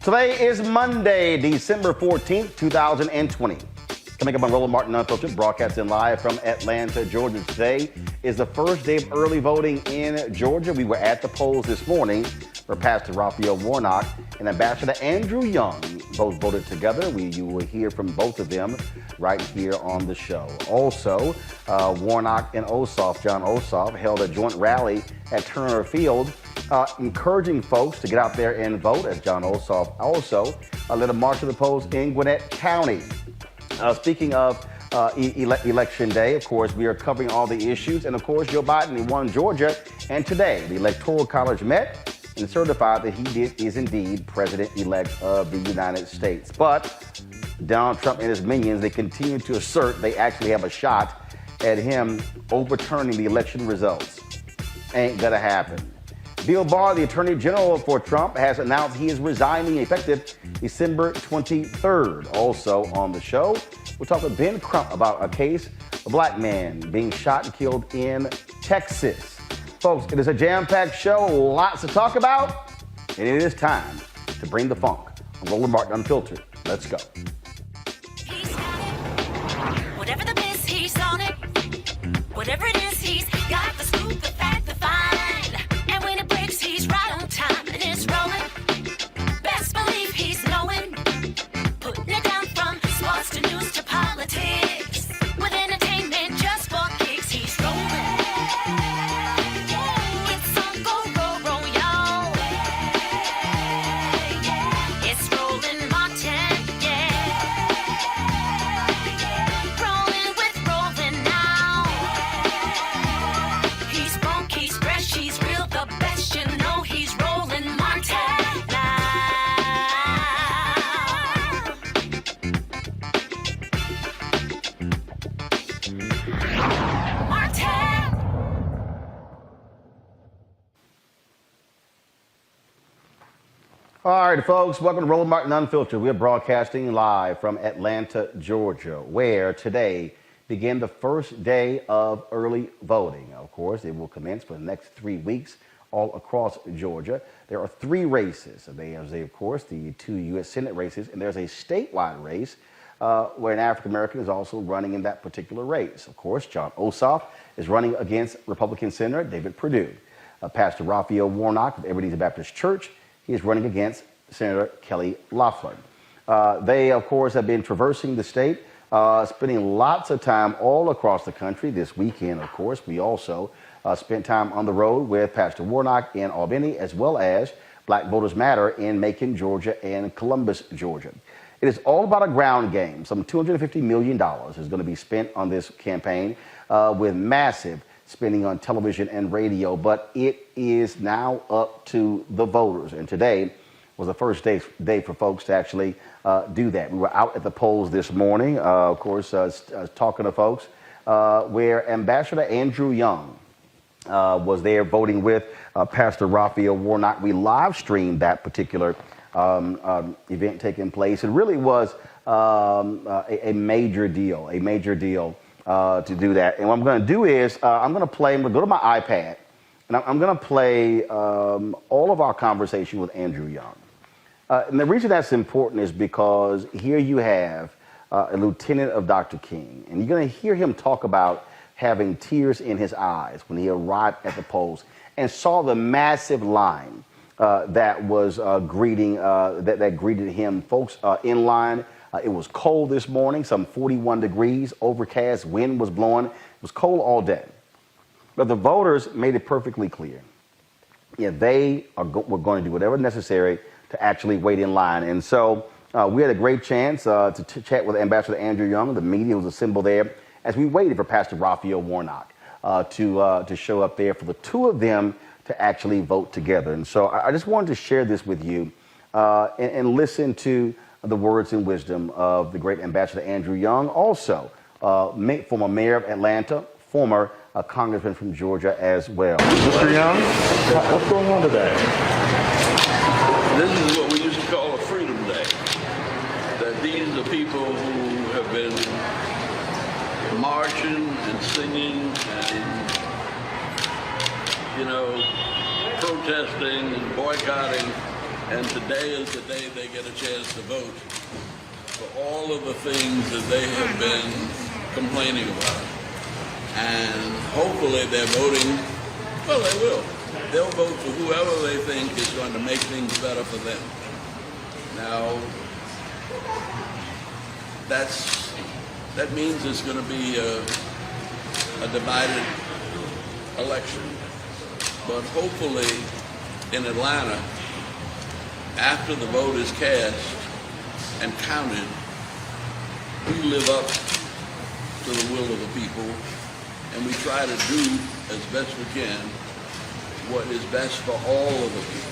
Today is Monday, December 14th, 2020. Coming up on Roland Martin Unfiltered, broadcasting live from Atlanta, Georgia. Today is the first day of early voting in Georgia. We were at the polls this morning where Pastor Raphael Warnock and Ambassador Andrew Young both voted together. You will hear from both of them right here on the show. Also, Warnock and John Ossoff, held a joint rally at Turner Field, encouraging folks to get out there and vote, as John Ossoff also led a march to the polls in Gwinnett County. Speaking of Election Day, of course, we are covering all the issues. And, of course, Joe Biden won Georgia. And today, the Electoral College met and certified that he is indeed president-elect of the United States. But Donald Trump and his minions, they continue to assert they actually have a shot at him overturning the election results. Ain't gonna happen. Bill Barr, the Attorney General for Trump, has announced he is resigning effective December 23rd. Also on the show, we'll talk with Ben Crump about a case of a black man being shot and killed in Texas. Folks, it is a jam-packed show, lots to talk about, and it is time to bring the funk on Roland Martin Unfiltered. Let's go. He's got it. Whatever the biz, he's on it. Whatever it is, he's got the scoop, the fact, the find. And when it breaks, he's right on time and it's rolling. Best believe he's knowing. Putting it down from sports to news to politics. With entertainment just for kicks, he's rolling. It's on go, roll, y'all. It's Roland Martin, yeah. Rolling with Roland now. He's funk, he's fresh, he's real, the best, you know he's Roland Martin now. Martin! All right, folks, welcome to Roland Martin Unfiltered. We're broadcasting live from Atlanta, Georgia, where today began the first day of early voting. Of course, it will commence for the next 3 weeks all across Georgia. There are 3 races. There's, of course, the 2 U.S. Senate races, and there's a statewide race where an African-American is also running in that particular race. Of course, John Ossoff is running against Republican Senator David Perdue. Pastor Raphael Warnock of Ebenezer Baptist Church, he is running against Senator Kelly Loeffler. They, of course, have been traversing the state, spending lots of time all across the country. This weekend, of course, we also spent time on the road with Pastor Warnock in Albany, as well as Black Voters Matter in Macon, Georgia, and Columbus, Georgia. It is all about a ground game. Some $250 million is going to be spent on this campaign, with massive spending on television and radio, but it is now up to the voters. And today was the first day for folks to actually do that. We were out at the polls this morning, of course, talking to folks, where Ambassador Andrew Young was there voting with Pastor Raphael Warnock. We live streamed that particular event taking place. It really was a major deal, to do that. And what I'm going to do is I'm going to go to my iPad, and I'm going to play all of our conversation with Andrew Young. And the reason that's important is because here you have a lieutenant of Dr. King, and you're going to hear him talk about having tears in his eyes when he arrived at the polls and saw the massive line that was that greeted him. Folks in line. It was cold this morning, some 41 degrees, overcast, wind was blowing. It was cold all day. But the voters made it perfectly clear. Yeah, they were going to do whatever necessary to actually wait in line. And so we had a great chance to chat with Ambassador Andrew Young. The media was assembled there as we waited for Pastor Raphael Warnock to show up there for the 2 of them to actually vote together. And so I just wanted to share this with you and listen to the words and wisdom of the great Ambassador Andrew Young, also former mayor of Atlanta, former congressman from Georgia as well. Mr. Young, what's going on today? This is what we used to call a Freedom Day. That these are people who have been marching and singing and, protesting and boycotting And today is the day they get a chance to vote for all of the things that they have been complaining about. And hopefully they're voting, well, they will. They'll vote for whoever they think is going to make things better for them. Now, that means it's going to be a divided election. But hopefully in Atlanta, after the vote is cast and counted, we live up to the will of the people, and we try to do as best we can what is best for all of the people.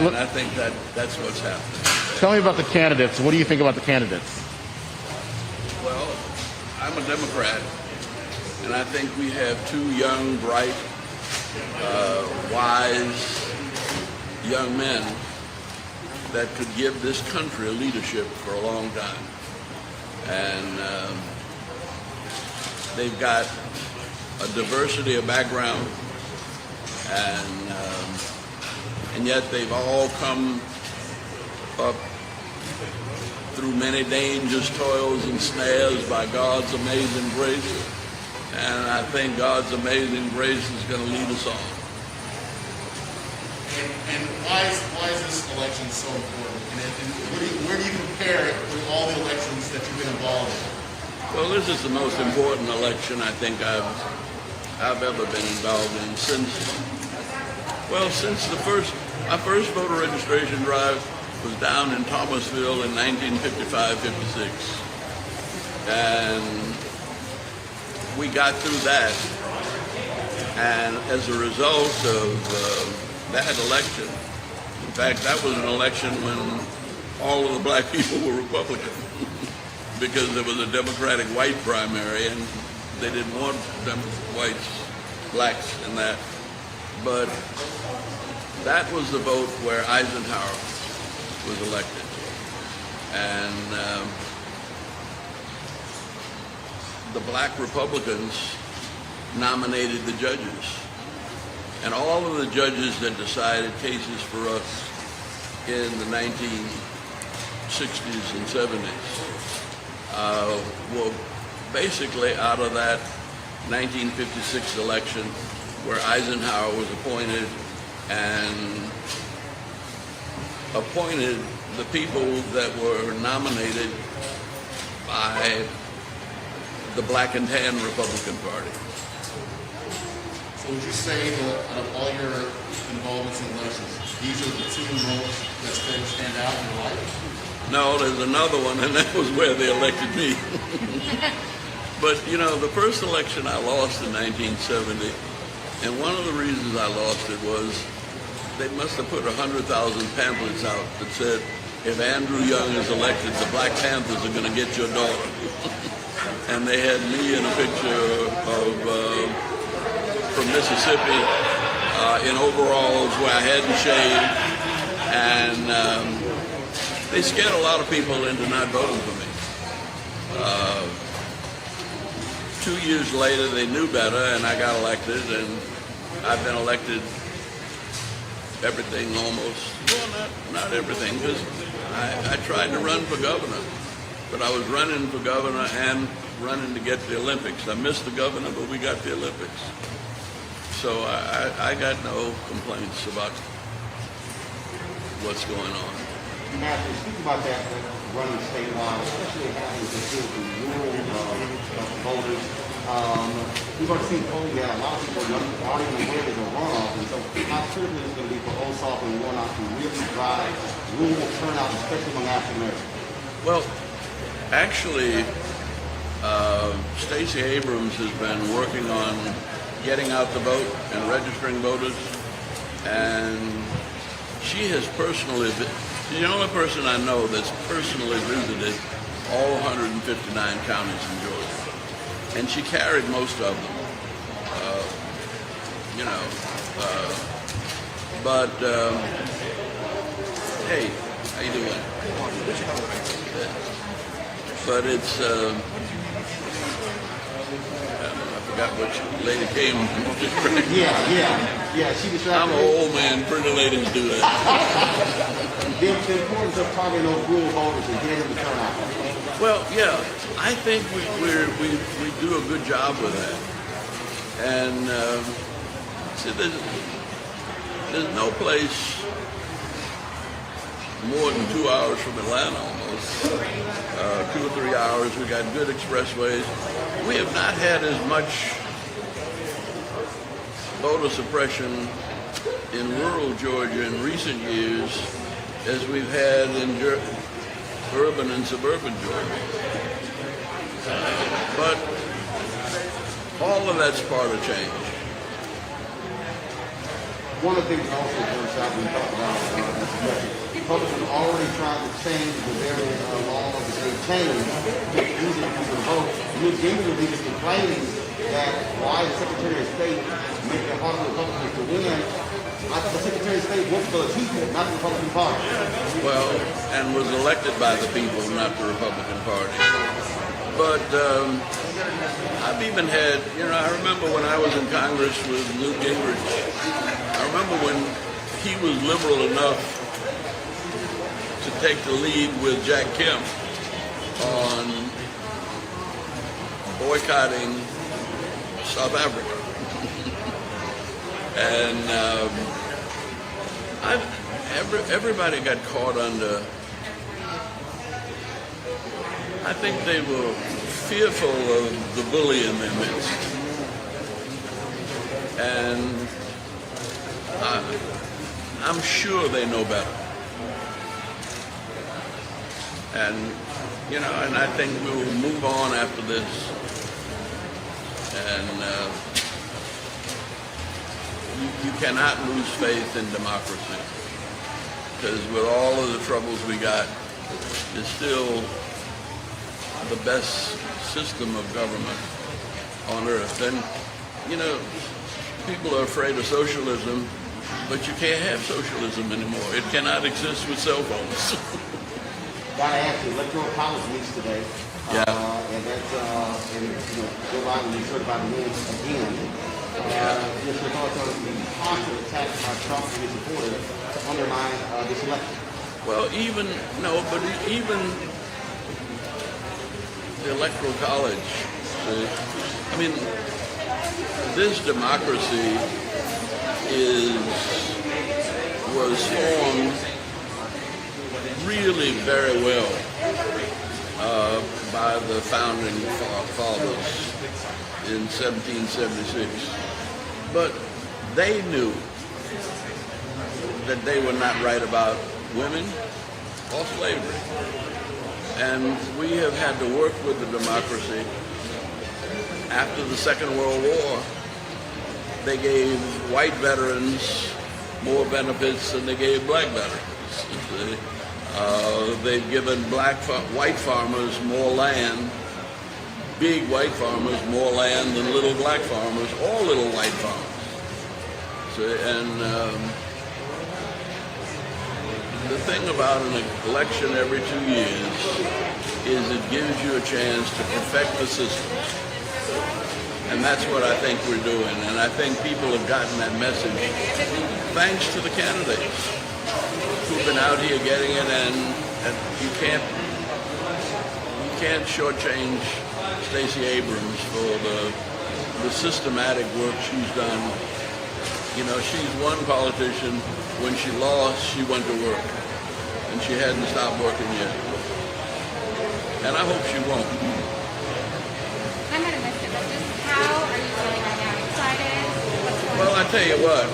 And I think that's what's happening. Tell me about the candidates. What do you think about the candidates? Well, I'm a Democrat, and I think we have two young, bright, wise young men that could give this country leadership for a long time. And they've got a diversity of background, and yet they've all come up through many dangers, toils, and snares by God's amazing grace. And I think God's amazing grace is going to lead us on. And why is this election so important? And where do you compare it with all the elections that you've been involved in? Well, this is the most important election I think I've ever been involved in since my first voter registration drive was down in Thomasville in 1955-56. And we got through that. And as a result of that election, in fact, that was an election when all of the black people were Republican because there was a Democratic white primary and they didn't want blacks in that. But that was the vote where Eisenhower was elected. And the black Republicans nominated the judges. And all of the judges that decided cases for us in the 1960s and 70s were basically out of that 1956 election where Eisenhower was appointed and appointed the people that were nominated by the black and tan Republican Party. So would you say that out of all your involvements in elections, these are the two most that stand out in your life? No, there's another one, and that was where they elected me. But, you know, the first election I lost in 1970, and one of the reasons I lost it was they must have put 100,000 pamphlets out that said, if Andrew Young is elected, the Black Panthers are going to get your daughter. And they had me in a picture from Mississippi in overalls where I hadn't shaved, and they scared a lot of people into not voting for me. 2 years later, they knew better, and I got elected, and I've been elected everything almost. Well, not everything, because I tried to run for governor, but I was running for governor and running to get the Olympics. I missed the governor, but we got the Olympics. So I got no complaints about what's going on. Matthew, speak about that running statewide, especially having to deal with rural voters. We've already seen polling that a lot of people aren't even aware there's a runoff, and so how critical is it going to be for Ossoff and Warnock to really drive rural turnout, especially among African Americans? Well, actually, Stacey Abrams has been working on getting out the vote and registering voters, and she has personally, she's the only person I know that's personally visited all 159 counties in Georgia, and she carried most of them, but hey, how you doing? But I forgot which lady came. Yeah. She was I'm an old man. Pretty ladies do that. The importance of targeting those rural voters and getting them to turn out. Well, yeah, I think we do a good job with that. And see, there's no place more than 2 hours from Atlanta, almost 2 or 3 hours. We got good expressways. We have not had as much voter suppression in rural Georgia in recent years as we've had in urban and suburban Georgia. But all of that's part of change. One of the things also points out when we talk about Republicans already tried to change the very law that they changed to make it easier for people to vote. Newt Gingrich was even complaining that why the Secretary of State making it harder for Republicans to win. I thought the Secretary of State worked for the people, not the Republican Party. Well, and was elected by the people, not the Republican Party. But I've even had, I remember when I was in Congress with Newt Gingrich, I remember when he was liberal enough to take the lead with Jack Kemp on boycotting South Africa. And everybody got caught under, I think they were fearful of the bully in their midst. And I'm sure they know better. And, and I think we will move on after this. And you cannot lose faith in democracy. Because with all of the troubles we got, it's still the best system of government on earth. And, people are afraid of socialism, but you can't have socialism anymore. It cannot exist with cell phones. Got to ask you, electoral college meets today. Yeah. And that's, Joe Biden will be certified to win again. Just your thoughts on the constant attacks by Trump and his supporters to undermine this election. Well, even the electoral college, this democracy was formed really very well by the founding fathers in 1776. But they knew that they were not right about women or slavery. And we have had to work with the democracy. After the Second World War, they gave white veterans more benefits than they gave black veterans. They've given white farmers more land, big white farmers more land than little black farmers or little white farmers. The thing about an election every 2 years is it gives you a chance to perfect the system. And that's what I think we're doing. And I think people have gotten that message thanks to the candidates who've been out here getting it. And you can't shortchange Stacey Abrams for the systematic work she's done. She's one politician. When she lost, she went to work. And she hadn't stopped working yet. And I hope she won't. I might have missed it, but just how are you feeling right now? Excited? What's going on? Well, I tell you what,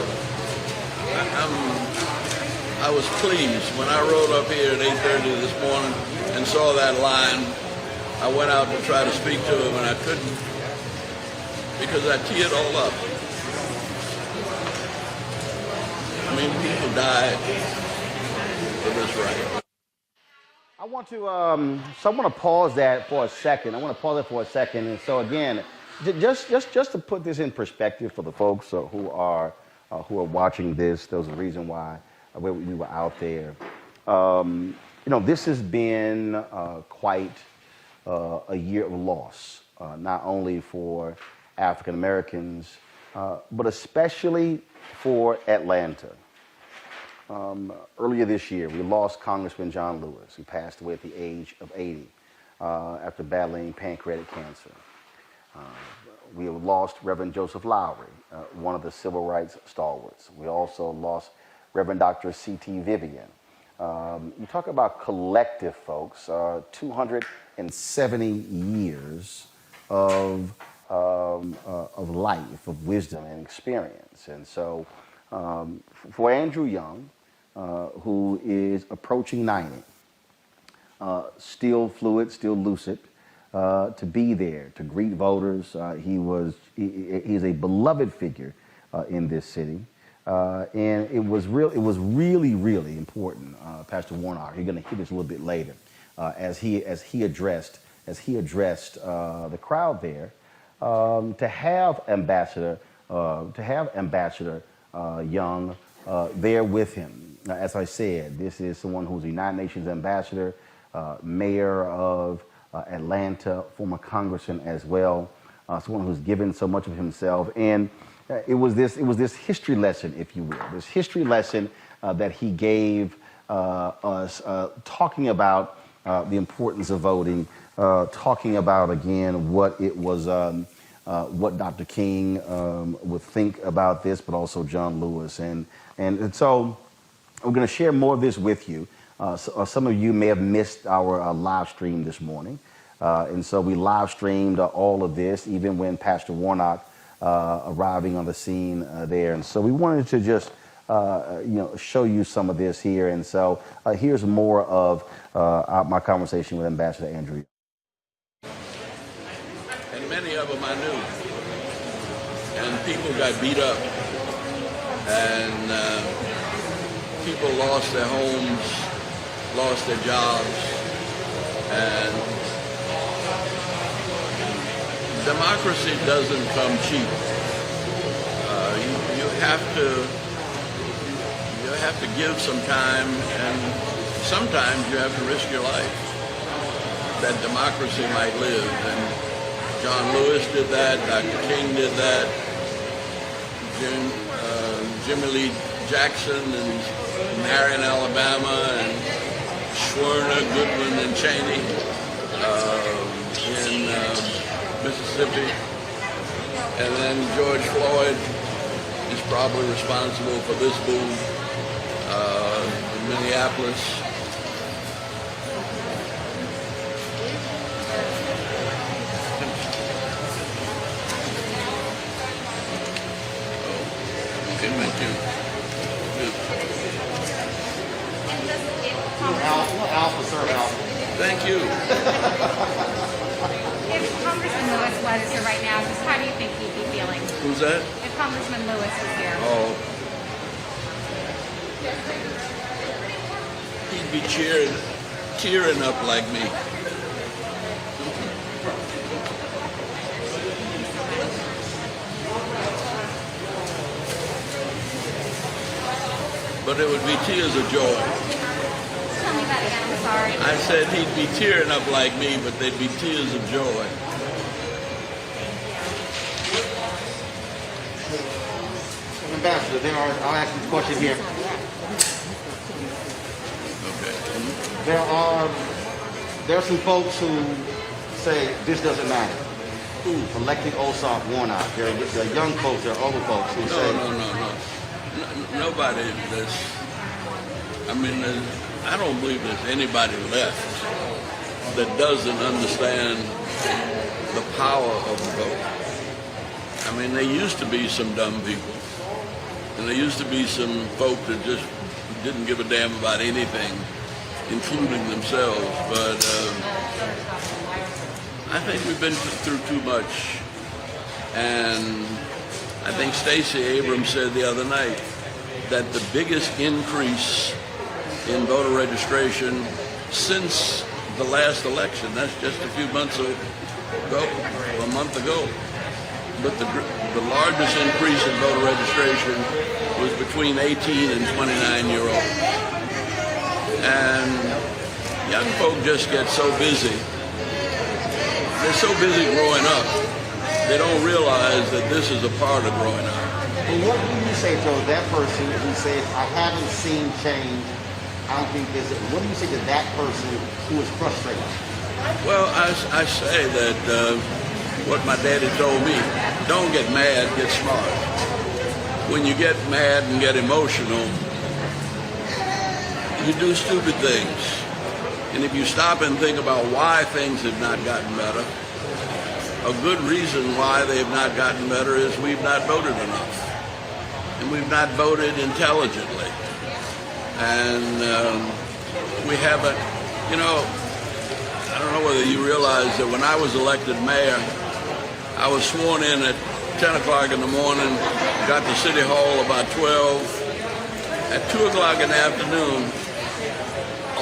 I was pleased when I rode up here at 8:30 this morning and saw that line. I went out to try to speak to him and I couldn't because I teared all up. People died for this right. I want to pause that for a second. And so again, just to put this in perspective for the folks who are watching this, there's a reason why we were out there. This has been quite a year of loss not only for African Americans, but especially for Atlanta. Earlier this year, we lost Congressman John Lewis, who passed away at the age of 80 after battling pancreatic cancer. We have lost Reverend Joseph Lowry, one of the civil rights stalwarts. We also lost Reverend Dr. C.T. Vivian. You talk about collective, folks, 270 years of life, of wisdom and experience. And so for Andrew Young, who is approaching 90, still fluid, still lucid, to be there, to greet voters. He's a beloved figure in this city. And it was really, really important, Pastor Warnock. You're going to hear this a little bit later, as he addressed the crowd there, to have Ambassador Young there with him. As I said, this is someone who's a United Nations ambassador, mayor of Atlanta, former congressman as well, someone who's given so much of himself. And it was this history lesson, if you will, this history lesson that he gave us, talking about the importance of voting, talking about, again, what it was, what Dr. King would think about this, but also John Lewis. And so we're going to share more of this with you. Some of you may have missed our live stream this morning. And so we live streamed all of this, even when Pastor Warnock arriving on the scene there. And so we wanted to just, show you some of this here. And so here's more of my conversation with Ambassador Andrew. And many of them I knew. And people got beat up. And people lost their homes, lost their jobs, and democracy doesn't come cheap. You have to give some time, and sometimes you have to risk your life that democracy might live. And John Lewis did that, Dr. King did that, Jimmy Lee Jackson in Marion, Alabama, and Schwerner, Goodwin, and Cheney in Mississippi. And then George Floyd is probably responsible for this boom in Minneapolis. Okay, thank you. Alpha, sir, Alpha. Thank you. If Congressman Lewis was here right now, just how do you think he'd be feeling? Who's that? If Congressman Lewis was here. Oh. He'd be tearing up like me. But it would be tears of joy. Tell me that again, I'm sorry. I said he'd be tearing up like me, but they'd be tears of joy. Ambassador, I'll ask you a question here. Okay. There are some folks who say this doesn't matter. Who? Electing Ossoff, Warnock. There are young folks, there are older folks who say... No. Nobody that's... I mean, I don't believe there's anybody left that doesn't understand the power of the vote. I mean, there used to be some dumb people. And there used to be some folk that just didn't give a damn about anything, including themselves. But I think we've been through too much. And I think Stacey Abrams said the other night that the biggest increase in voter registration since the last election, that's just a few months ago, a month ago. But the largest increase in voter registration was between 18 and 29-year-olds. And young folk just get so busy they're so busy growing up, they don't realize that this is a part of growing up. But what do you say to that person who says, I haven't seen change, I don't think this is, what do you say to that person who is frustrated? Well, I say that what my daddy told me, don't get mad, get smart. When you get mad and get emotional, you do stupid things. And if you stop and think about why things have not gotten better, a good reason why they have not gotten better is we've not voted enough. And we've not voted intelligently. And we haven't, you know, I don't know whether you realize that when I was elected mayor, I was sworn in at 10 o'clock in the morning, got to City Hall about 12. At 2 o'clock in the afternoon,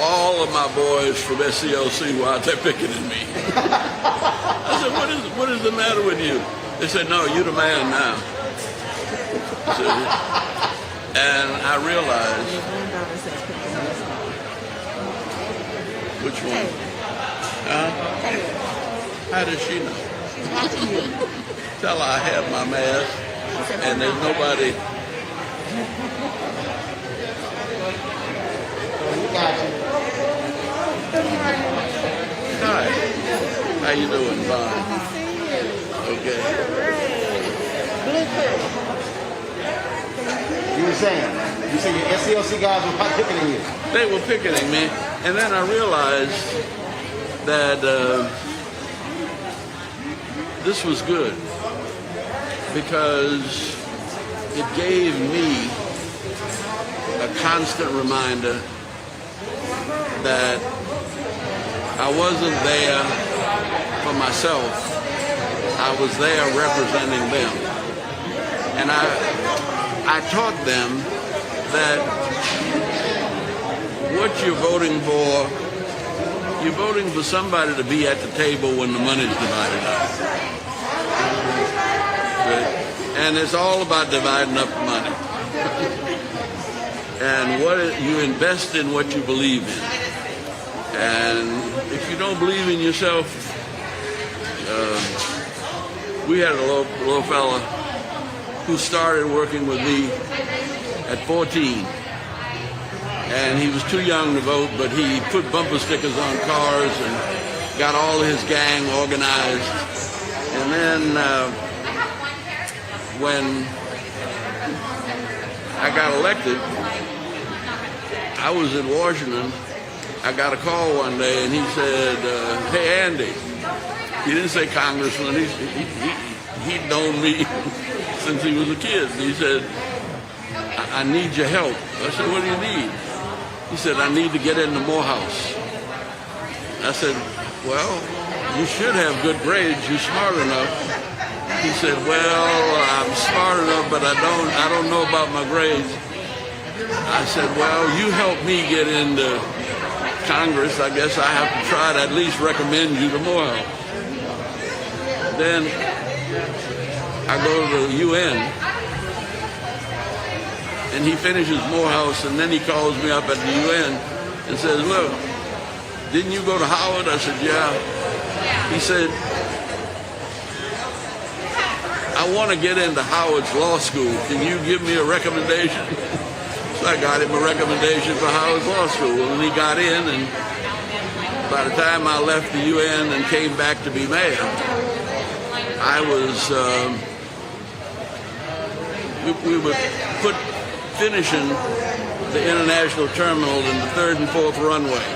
all of my boys from SCLC were out there picketing me. I said, what is the matter with you? They said, no, you're the man now. And I realized, which one? How does she know? Tell her I have my mask, and there's nobody. Hi. How you doing? Fine. Okay. You were saying your SCLC guys were picketing you. They were picketing me, and then I realized that this was good because it gave me a constant reminder that I wasn't there for myself. I was there representing them. And I taught them that what you're voting for somebody to be at the table when the money's divided up. And it's all about dividing up the money. And you invest in what you believe in. And if you don't believe in yourself, we had a little fella who started working with me at 14. And he was too young to vote, but he put bumper stickers on cars and got all his gang organized. And then when I got elected, I was in Washington. I got a call one day, and he said, hey, Andy. He didn't say congressman. He'd known me since he was a kid. He said, I need your help. I said, what do you need? He said, I need to get into Morehouse. I said, well, you should have good grades. You're smart enough. He said, well, I'm smart enough, but I don't know about my grades. I said, well, you help me get into Congress. I guess I have to try to at least recommend you to Morehouse. Then I go to the UN, and he finishes Morehouse, and then he calls me up at the UN and says, look, didn't you go to Howard? I said, yeah. He said, I want to get into Howard's law school. Can you give me a recommendation? So I got him a recommendation for Howard's law school, and he got in, and by the time I left the UN and came back to be mayor, I was, we were finishing the international terminal in the 3rd and 4th runway.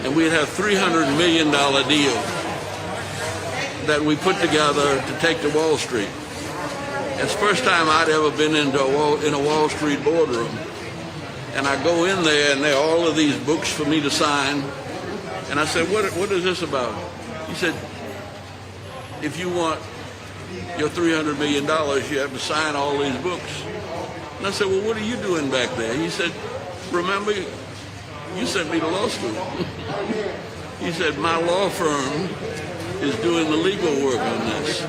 And we'd have $300 million deal that we put together to take to Wall Street. It's the first time I'd ever been in a Wall Street boardroom. And I go in there, and there are all of these books for me to sign. And I said, what is this about? He said, if you want your $300 million, you have to sign all these books. And I said, well, what are you doing back there? He said, remember, you sent me to law school. He said, my law firm is doing the legal work on this.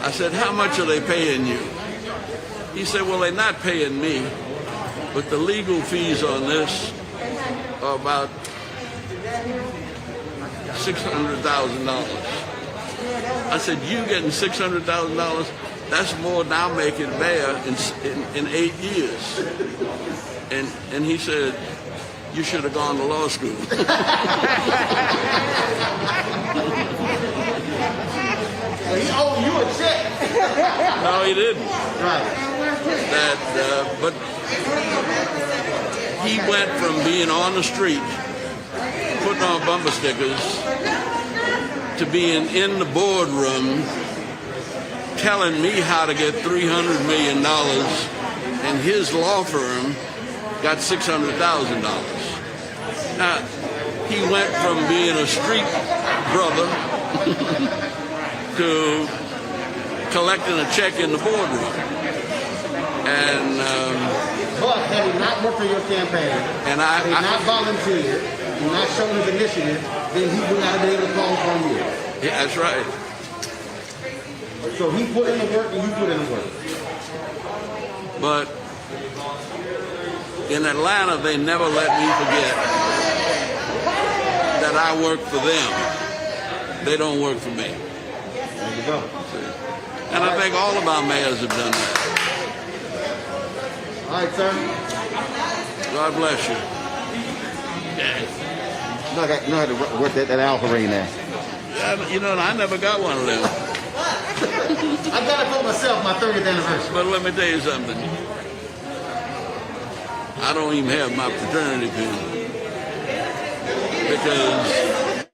I said, how much are they paying you? He said, well, they're not paying me, but the legal fees on this are about $600,000. I said, you getting $600,000? That's more than I'll make it mayor in 8 years. And he said, you should have gone to law school. He owed you a check. No, he didn't. Right. But he went from being on the street, putting on bumper stickers, to being in the boardroom, telling me how to get $300 million, and his law firm got $600,000. Now, he went from being a street brother to collecting a check in the boardroom. And But had he not worked for your campaign, and had he not volunteered, and not shown his initiative, then he would not have been able to call upon you. yeah, that's right. So he put in the work and you put in the work. But in Atlanta, they never let me forget that I work for them. They don't work for me. There you go. And I think all of our mayors have done that. All right, sir. God bless you. You know how to work that alpha ring there. You know, I never got one of them. I got it for myself, my 30th anniversary. But let me tell you something. I don't even have my fraternity pin. Because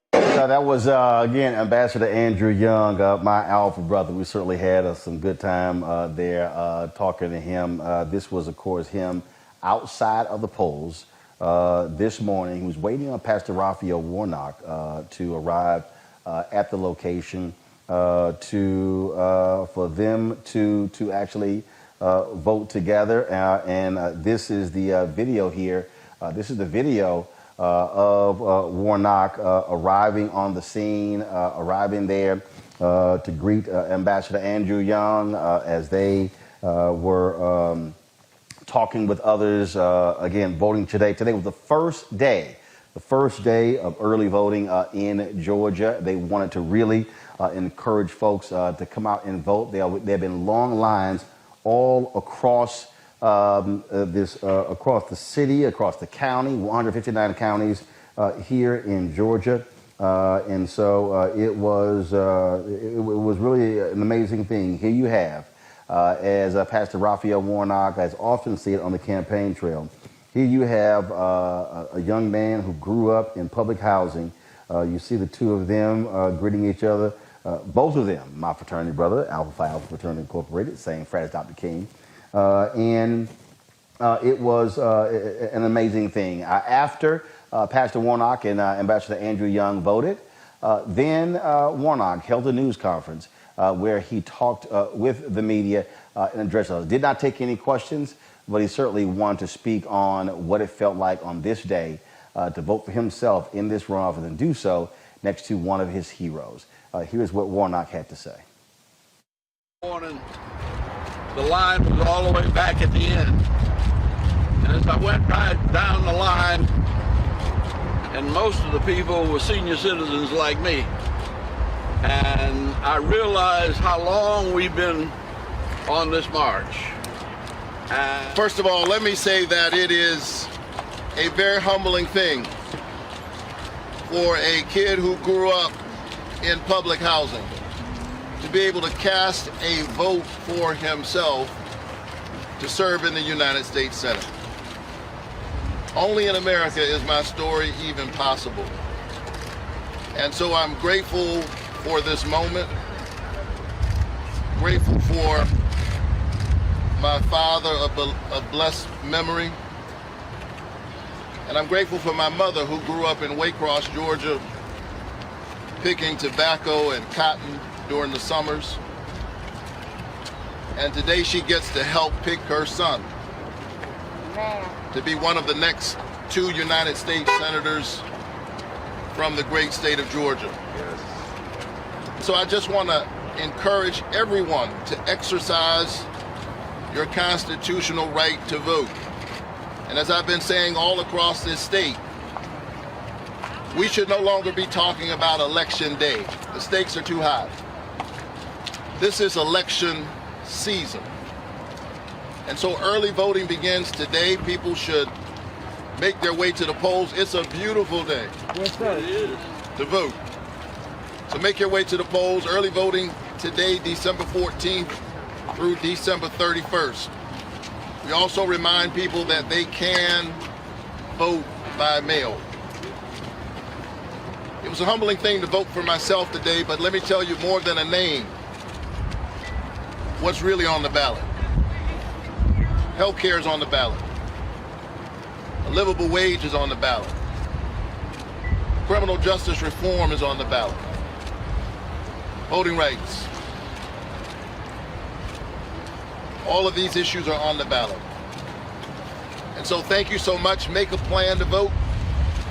So that was, again, Ambassador Andrew Young, my alpha brother. We certainly had some good time there talking to him. This was, of course, him outside of the polls this morning. He was waiting on Pastor Raphael Warnock to arrive at the location for them to actually vote together. And this is the video here. This is the video of Warnock arriving on the scene, arriving there to greet Ambassador Andrew Young as they were talking with others, again, voting today. Today was the first day of early voting in Georgia. They wanted to really encourage folks to come out and vote. There have been long lines all across across the city, across the county, 159 counties here in Georgia, and so it was really an amazing thing. Here you have, as Pastor Raphael Warnock has often said on the campaign trail, here you have a young man who grew up in public housing. You see the two of them greeting each other. Both of them, my fraternity brother, Alpha Phi Alpha Fraternity Incorporated, same frat as Dr. King. And it was an amazing thing. After Pastor Warnock and Ambassador Andrew Young voted, then Warnock held a news conference where he talked with the media and addressed us. Did not take any questions, but he certainly wanted to speak on what it felt like on this day to vote for himself in this runoff and then do so next to one of his heroes. Here's what Warnock had to say. Morning. The line was all the way back at the end. And as I went right down the line, and most of the people were senior citizens like me, and I realized how long we've been on this march. And First of all, let me say that it is a very humbling thing for a kid who grew up in public housing to be able to cast a vote for himself to serve in the United States Senate. Only in America is my story even possible. And so I'm grateful for this moment, grateful for my father of blessed memory, and I'm grateful for my mother who grew up in Waycross, Georgia, picking tobacco and cotton during the summers. And today she gets to help pick her son to be one of the next 2 United States senators from the great state of Georgia. So I just want to encourage everyone to exercise your constitutional right to vote. And as I've been saying all across this state, We should no longer be talking about election day. The stakes are too high. This is election season. And so early voting begins today. People should make their way to the polls. It's a beautiful day to vote. So make your way to the polls. Early voting today, December 14th through December 31st. We also remind people that they can vote by mail. It was a humbling thing to vote for myself today, but let me tell you, more than a name, what's really on the ballot. Healthcare is on the ballot. A livable wage is on the ballot. Criminal justice reform is on the ballot. Voting rights. All of these issues are on the ballot. And so thank you so much. Make a plan to vote.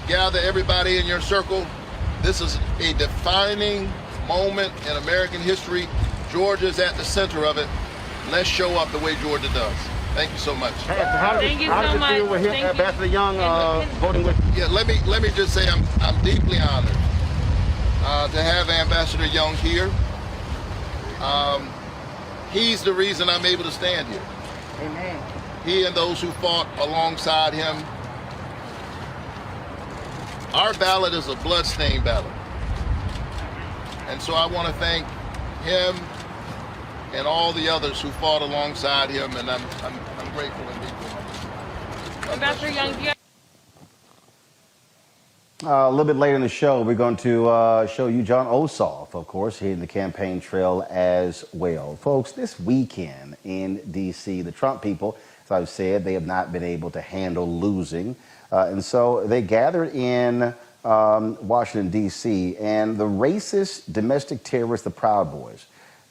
Gather everybody in your circle. This is a defining moment in American history. Georgia's at the center of it. Let's show up the way Georgia does. Thank you so much. Thank you so much. Feel with him, Thank you. Ambassador Young voting with? Yeah, let me just say I'm deeply honored to have Ambassador Young here. He's the reason I'm able to stand here. Amen. He and those who fought alongside him. Our ballot is a bloodstained ballot. And so I want to thank him and all the others who fought alongside him, and I'm grateful indeed. Ambassador Young, do you A little bit later in the show, we're going to show you John Ossoff, of course, hitting the campaign trail as well. Folks, this weekend in D.C., the Trump people, as I've said, they have not been able to handle losing. And so they gathered in Washington, D.C., and the racist domestic terrorists, the Proud Boys,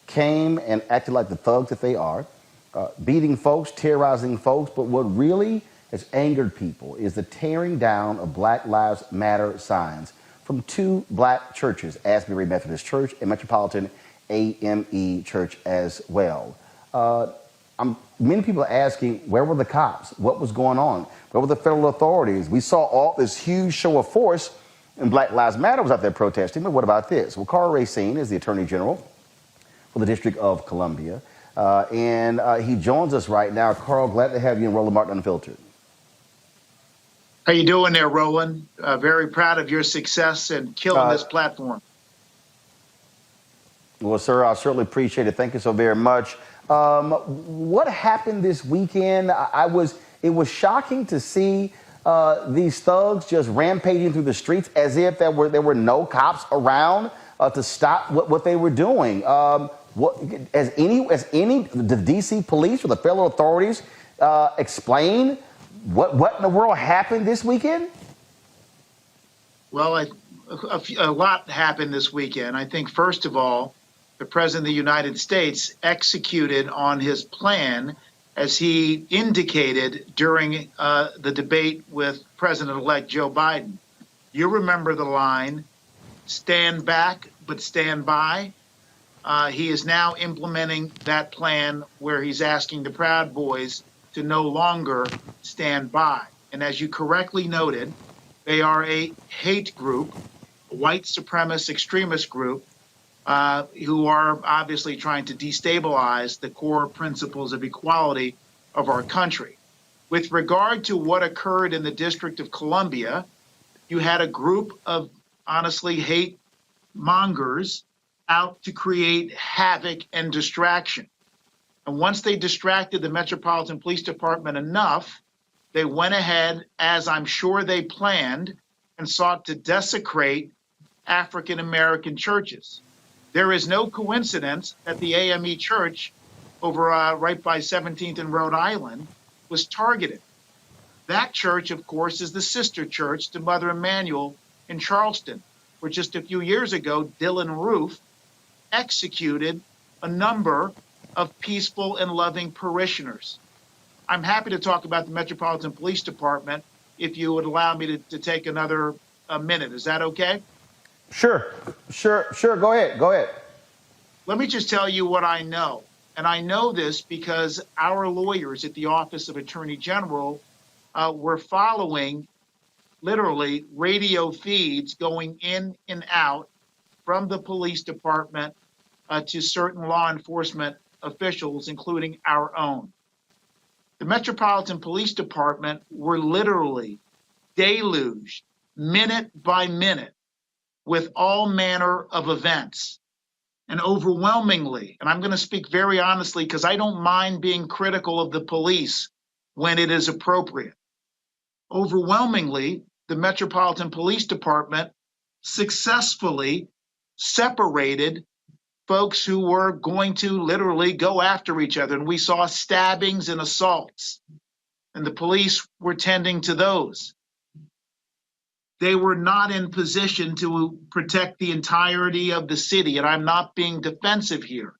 came and acted like the thugs that they are, beating folks, terrorizing folks. But what really has angered people is the tearing down of Black Lives Matter signs from two black churches, Asbury Methodist Church and Metropolitan AME Church as well. Many people are asking, where were the cops? What was going on? Where were the federal authorities? We saw all this huge show of force, and Black Lives Matter was out there protesting, but what about this? Well, Carl Racine is the Attorney General for the District of Columbia, and he joins us right now. Carl, glad to have you in Roland Martin Unfiltered. How you doing there, Roland? Very proud of your success in killing this platform. Well, sir, I certainly appreciate it. Thank you so very much. What happened this weekend? It was shocking to see these thugs just rampaging through the streets as if there were no cops around to stop what they were doing. The D.C. police or the federal authorities explain what in the world happened this weekend? Well, a lot happened this weekend. I think, first of all, the President of the United States executed on his plan as he indicated during the debate with President-elect Joe Biden. You remember the line, stand back, but stand by. He is now implementing that plan where he's asking the Proud Boys to no longer stand by. And as you correctly noted, they are a hate group, a white supremacist extremist group, who are obviously trying to destabilize the core principles of equality of our country. With regard to what occurred in the District of Columbia, you had a group of honestly hate mongers out to create havoc and distraction. And once they distracted the Metropolitan Police Department enough, they went ahead, as I'm sure they planned, and sought to desecrate African American churches. There is no coincidence that the AME Church over right by 17th and Rhode Island was targeted. That church, of course, is the sister church to Mother Emanuel in Charleston, where just a few years ago, Dylan Roof executed a number of peaceful and loving parishioners. I'm happy to talk about the Metropolitan Police Department if you would allow me to take another minute. Is that okay? Sure. Go ahead. Let me just tell you what I know. And I know this because our lawyers at the Office of Attorney General were following literally radio feeds going in and out from the police department to certain law enforcement officials, including our own. The Metropolitan Police Department were literally deluged minute by minute with all manner of events. And overwhelmingly, and I'm going to speak very honestly because I don't mind being critical of the police when it is appropriate. Overwhelmingly, the Metropolitan Police Department successfully separated folks who were going to literally go after each other. And we saw stabbings and assaults, and the police were tending to those. They were not in position to protect the entirety of the city, and I'm not being defensive here.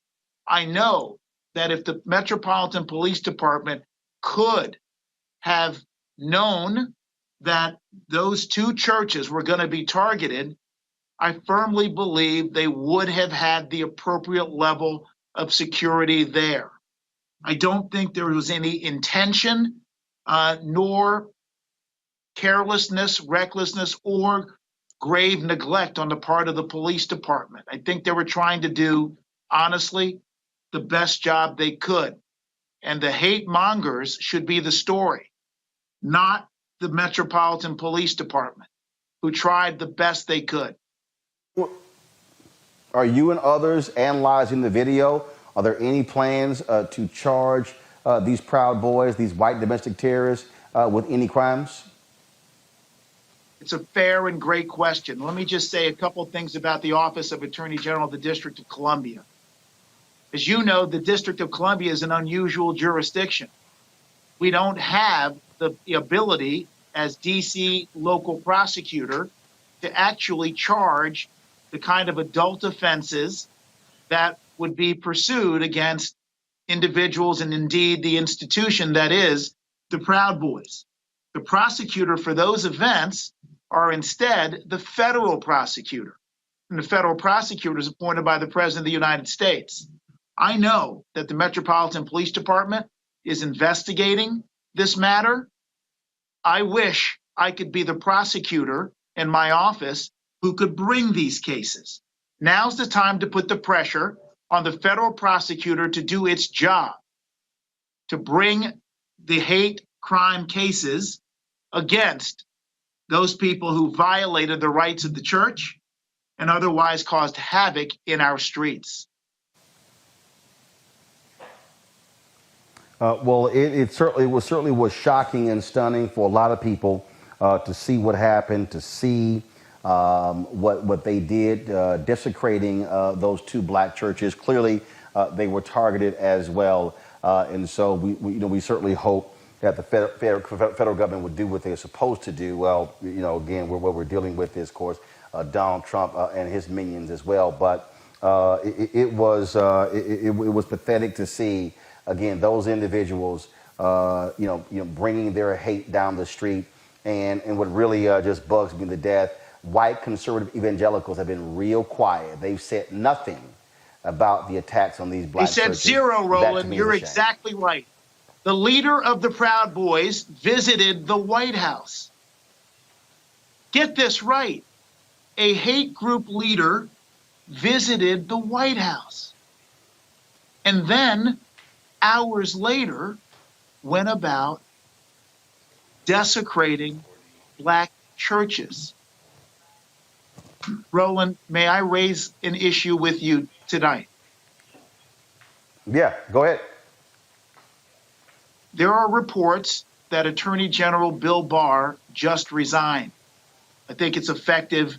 I know that if the Metropolitan Police Department could have known that those two churches were going to be targeted, I firmly believe they would have had the appropriate level of security there. I don't think there was any intention nor carelessness, recklessness, or grave neglect on the part of the police department. I think they were trying to do, honestly, the best job they could. And the hate mongers should be the story, not the Metropolitan Police Department, who tried the best they could. Are you and others analyzing the video? Are there any plans to charge these Proud Boys, these white domestic terrorists, with any crimes? It's a fair and great question. Let me just say a couple of things about the Office of Attorney General of the District of Columbia. As you know, the District of Columbia is an unusual jurisdiction. We don't have the ability as DC local prosecutor to actually charge the kind of adult offenses that would be pursued against individuals and indeed the institution that is the Proud Boys. The prosecutor for those events are instead the federal prosecutor. And the federal prosecutor is appointed by the President of the United States. I know that the Metropolitan Police Department is investigating this matter. I wish I could be the prosecutor in my office who could bring these cases. Now's the time to put the pressure on the federal prosecutor to do its job, to bring the hate crime cases against those people who violated the rights of the church and otherwise caused havoc in our streets. Well, it certainly was shocking and stunning for a lot of people to see what happened, to see what they did, desecrating those two black churches. Clearly, they were targeted as well, and so we certainly hope that the federal government would do what they're supposed to do. Well, again, what we're dealing with is, of course, Donald Trump and his minions as well. But it was pathetic to see, again, those individuals, bringing their hate down the street. And what really just bugs me to death, white conservative evangelicals have been real quiet. They've said nothing about the attacks on these black churches. They said zero, Roland. You're exactly right. The leader of the Proud Boys visited the White House. Get this right. A hate group leader visited the White House. And then, hours later, went about desecrating black churches. Roland, may I raise an issue with you tonight? Yeah, go ahead. There are reports that Attorney General Bill Barr just resigned. I think it's effective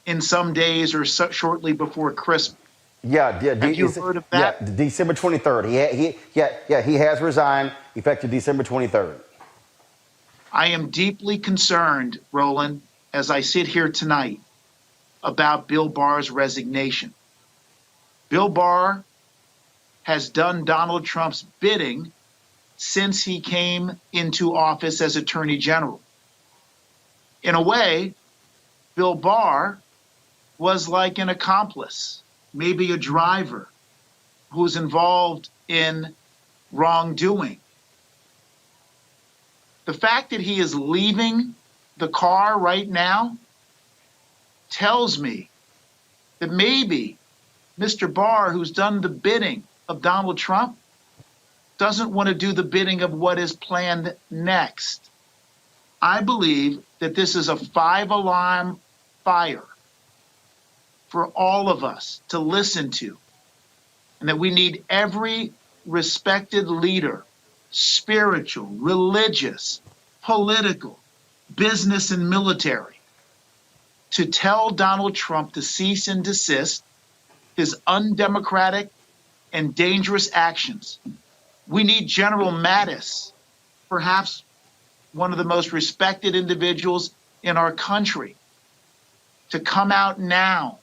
in some days or shortly before Christmas. Yeah, have you heard of that? Yeah, December 23rd. He has resigned, effective December 23rd. I am deeply concerned, Roland, as I sit here tonight, about Bill Barr's resignation. Bill Barr has done Donald Trump's bidding since he came into office as Attorney General. In a way, Bill Barr was like an accomplice, maybe a driver who's involved in wrongdoing. The fact that he is leaving the car right now tells me that maybe Mr. Barr, who's done the bidding of Donald Trump, doesn't want to do the bidding of what is planned next. I believe that this is a five-alarm fire for all of us to listen to, and that we need every respected leader, spiritual, religious, political, business, and military, to tell Donald Trump to cease and desist his undemocratic and dangerous actions. We need General Mattis, perhaps one of the most respected individuals in our country, to come out now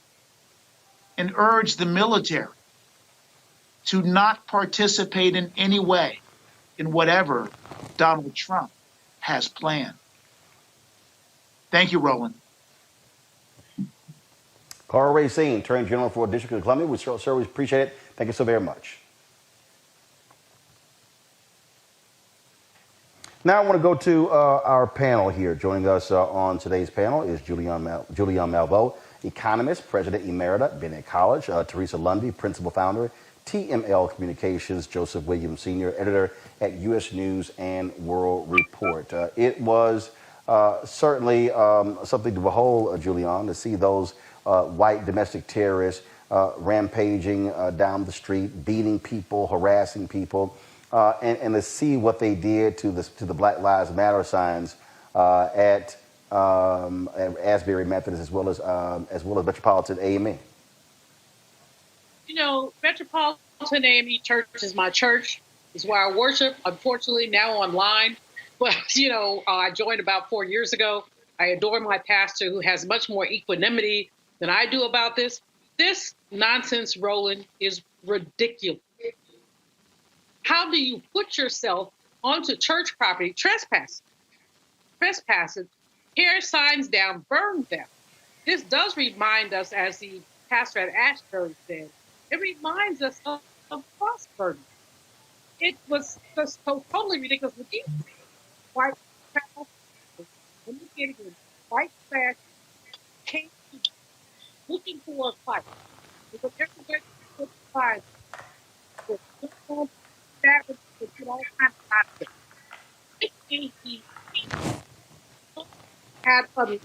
and urge the military to not participate in any way in whatever Donald Trump has planned. Thank you, Roland. Carl Racine, Attorney General for District of Columbia. We certainly appreciate it. Thank you so very much. Now I want to go to our panel here. Joining us on today's panel is Julianne Malveaux, economist, president emerita, Bennett College, Teresa Lundy, principal founder, TML Communications, Joseph Williams, senior editor at U.S. News and World Report. It was certainly something to behold, Julianne, to see those white domestic terrorists rampaging down the street, beating people, harassing people. And to see what they did to the Black Lives Matter signs at Asbury Methodist as well as Metropolitan AME. You know, Metropolitan AME Church is my church. It's where I worship. Unfortunately, now online, but I joined about 4 years ago. I adore my pastor, who has much more equanimity than I do about this. This nonsense, Roland, is ridiculous. How do you put yourself onto church property, trespass, tear signs down, burn them? This does remind us, as the pastor at Ashbury said, it reminds us of cross burning. It was just so totally ridiculous. With these white trash, when you get in white trash, came looking for a fight. Because everybody was fine. That was all kinds of nonsense. Had fun.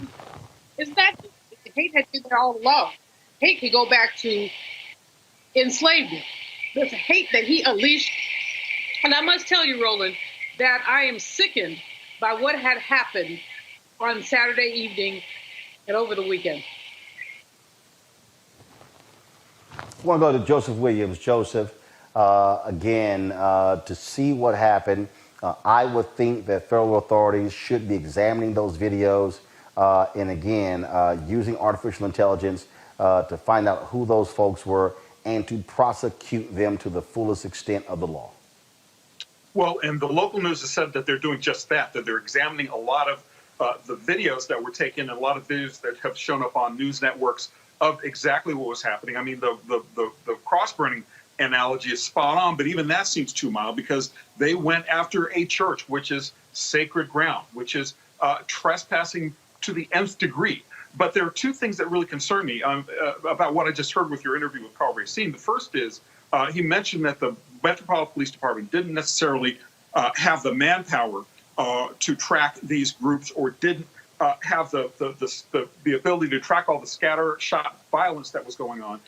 Is that hate had been there all along? Hate could go back to enslavement. This hate that he unleashed. And I must tell you, Roland, that I am sickened by what had happened on Saturday evening and over the weekend. I want to go to Joseph Williams. Joseph, again, to see what happened, I would think that federal authorities should be examining those videos and, again, using artificial intelligence to find out who those folks were and to prosecute them to the fullest extent of the law. Well, and the local news has said that they're doing just that they're examining a lot of the videos that were taken and a lot of videos that have shown up on news networks of exactly what was happening. I mean, the cross-burning analogy is spot on, but even that seems too mild because they went after a church, which is sacred ground, which is trespassing to the nth degree. But there are two things that really concern me about what I just heard with your interview with Carl Racine. The first is he mentioned that the Metropolitan Police Department didn't necessarily have the manpower to track these groups or didn't have the ability to track all the scattershot violence that was going on.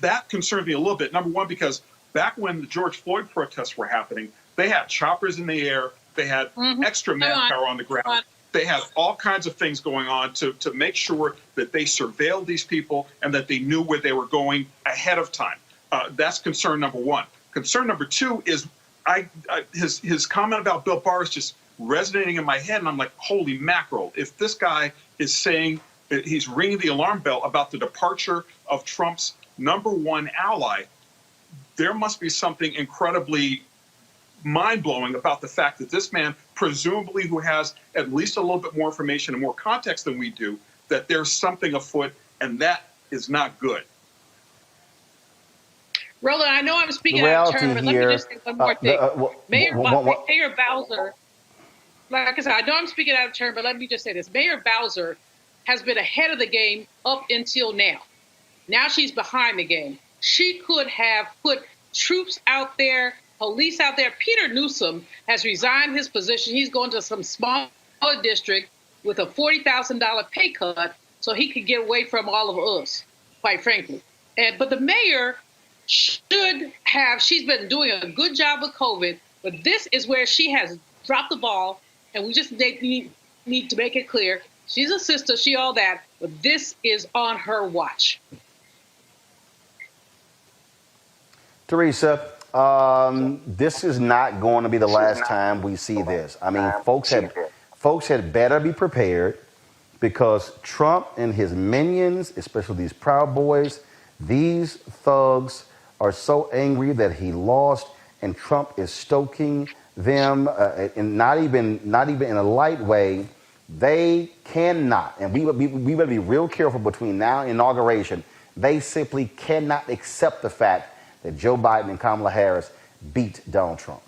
That concerned me a little bit. Number one, because back when the George Floyd protests were happening, they had choppers in the air. They had extra manpower on the ground. They had all kinds of things going on to make sure that they surveilled these people and that they knew where they were going ahead of time. That's concern number one. Concern number two is his comment about Bill Barr is just resonating in my head, and I'm like, holy mackerel. If this guy is saying that he's ringing the alarm bell about the departure of Trump's number one ally, there must be something incredibly mind-blowing about the fact that this man, presumably who has at least a little bit more information and more context than we do, that there's something afoot, and that is not good. Roland, I know I'm speaking out of turn, but let me just say one more thing. Mayor Bowser, like I said, I know I'm speaking out of turn, but let me just say this. Mayor Bowser has been ahead of the game up until now. Now she's behind the game. She could have put troops out there, police out there. Peter Newsom has resigned his position. He's going to some smaller district with a $40,000 pay cut so he could get away from all of us, quite frankly. But the mayor should have, she's been doing a good job with COVID, but this is where she has dropped the ball, and we just need to make it clear. She's a sister, she all that, but this is on her watch. Teresa, this is not going to be the last time we see this. I mean, folks had better be prepared, because Trump and his minions, especially these Proud Boys, these thugs are so angry that he lost, and Trump is stoking them, and not even in a light way. They cannot, and we better be real careful between now and inauguration. They simply cannot accept the fact that Joe Biden and Kamala Harris beat Donald Trump.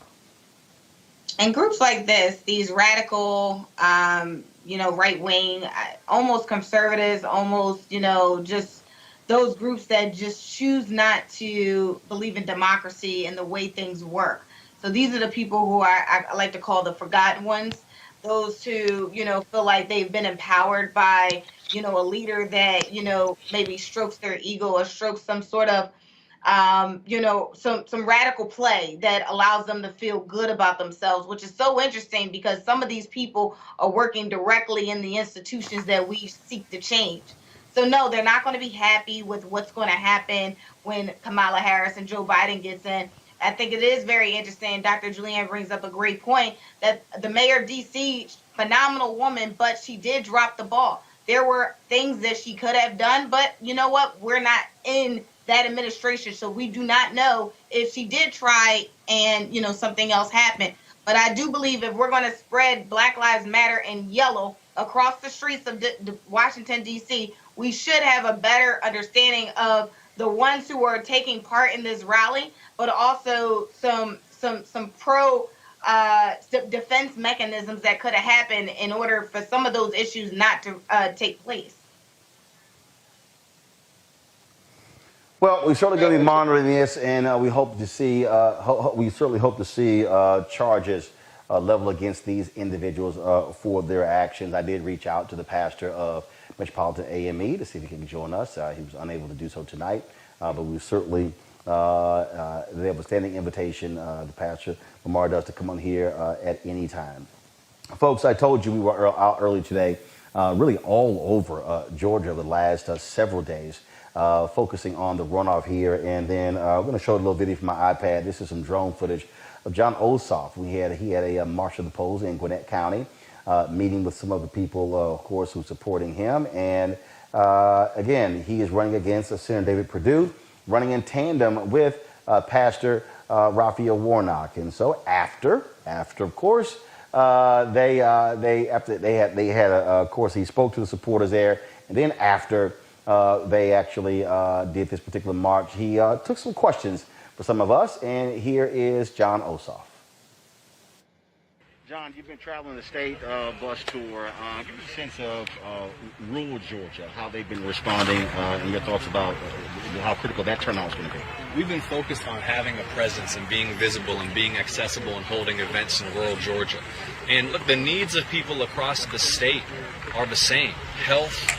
And groups like this, these radical, right wing, almost conservatives, almost, just those groups that just choose not to believe in democracy and the way things work. So these are the people who I like to call the forgotten ones. Those who, feel like they've been empowered by, a leader that, maybe strokes their ego or strokes some sort of, some radical play that allows them to feel good about themselves, which is so interesting because some of these people are working directly in the institutions that we seek to change. So no, they're not going to be happy with what's going to happen when Kamala Harris and Joe Biden gets in. I think it is very interesting. Dr. Julianne brings up a great point that the mayor of D.C., phenomenal woman, but she did drop the ball. There were things that she could have done, but you know what? We're not in that administration, so we do not know if she did try and, something else happened. But I do believe if we're going to spread Black Lives Matter in yellow across the streets of Washington, D.C., we should have a better understanding of the ones who are taking part in this rally, but also some pro defense mechanisms that could have happened in order for some of those issues not to take place. Well, we're certainly going to be monitoring this, and we hope to see. We certainly hope to see charges leveled against these individuals for their actions. I did reach out to the pastor of Metropolitan AME to see if he can join us. He was unable to do so tonight, but we certainly they have a standing invitation. The pastor Lamar does to come on here at any time. Folks, I told you we were out early today, really all over Georgia the last several days. Focusing on the runoff here, and then we're going to show a little video from my iPad. This is some drone footage of John Ossoff. He had a march of the polls in Gwinnett County, meeting with some of the people, of course, who are supporting him. And again, he is running against Senator David Perdue, running in tandem with Pastor Raphael Warnock. And so after of course, of course, he spoke to the supporters there, and then after. They actually did this particular march. He took some questions for some of us, and here is John Ossoff. John, you've been traveling the state bus tour. Give us a sense of rural Georgia, how they've been responding, and your thoughts about how critical that turnout is going to be. We've been focused on having a presence and being visible and being accessible and holding events in rural Georgia. And look, the needs of people across the state are the same: health,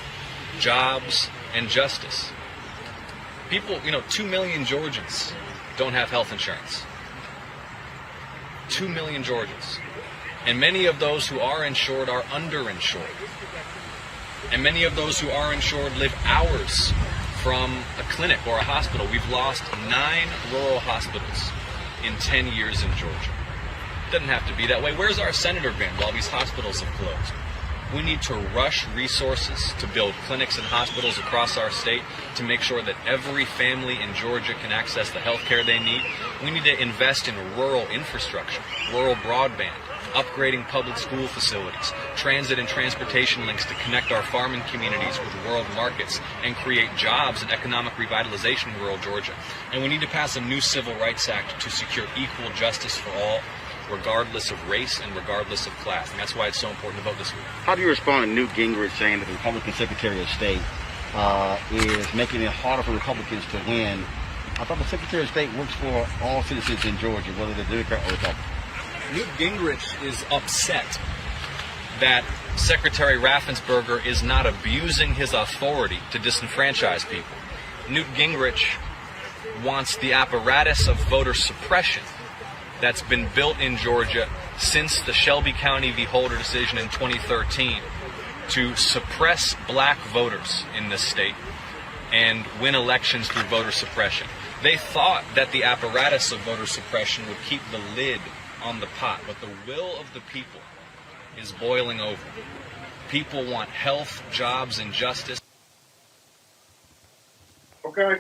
jobs, and justice. People, 2 million Georgians don't have health insurance. 2 million Georgians. And many of those who are insured are underinsured. And many of those who are insured live hours from a clinic or a hospital. We've lost 9 rural hospitals in 10 years in Georgia. It doesn't have to be that way. Where's our senator been while these hospitals have closed? We need to rush resources to build clinics and hospitals across our state to make sure that every family in Georgia can access the health care they need. We need to invest in rural infrastructure, rural broadband, upgrading public school facilities, transit and transportation links to connect our farming communities with world markets and create jobs and economic revitalization in rural Georgia. And we need to pass a new Civil Rights Act to secure equal justice for all. regardless of race and regardless of class. And that's why it's so important to vote this week. How do you respond to Newt Gingrich saying that the Republican Secretary of State is making it harder for Republicans to win? I thought the Secretary of State works for all citizens in Georgia, whether they're Democrat or Republican. Newt Gingrich is upset that Secretary Raffensperger is not abusing his authority to disenfranchise people. Newt Gingrich wants the apparatus of voter suppression that's been built in Georgia since the Shelby County v. Holder decision in 2013 to suppress black voters in this state and win elections through voter suppression. They thought that the apparatus of voter suppression would keep the lid on the pot, but the will of the people is boiling over. People want health, jobs, and justice. Okay.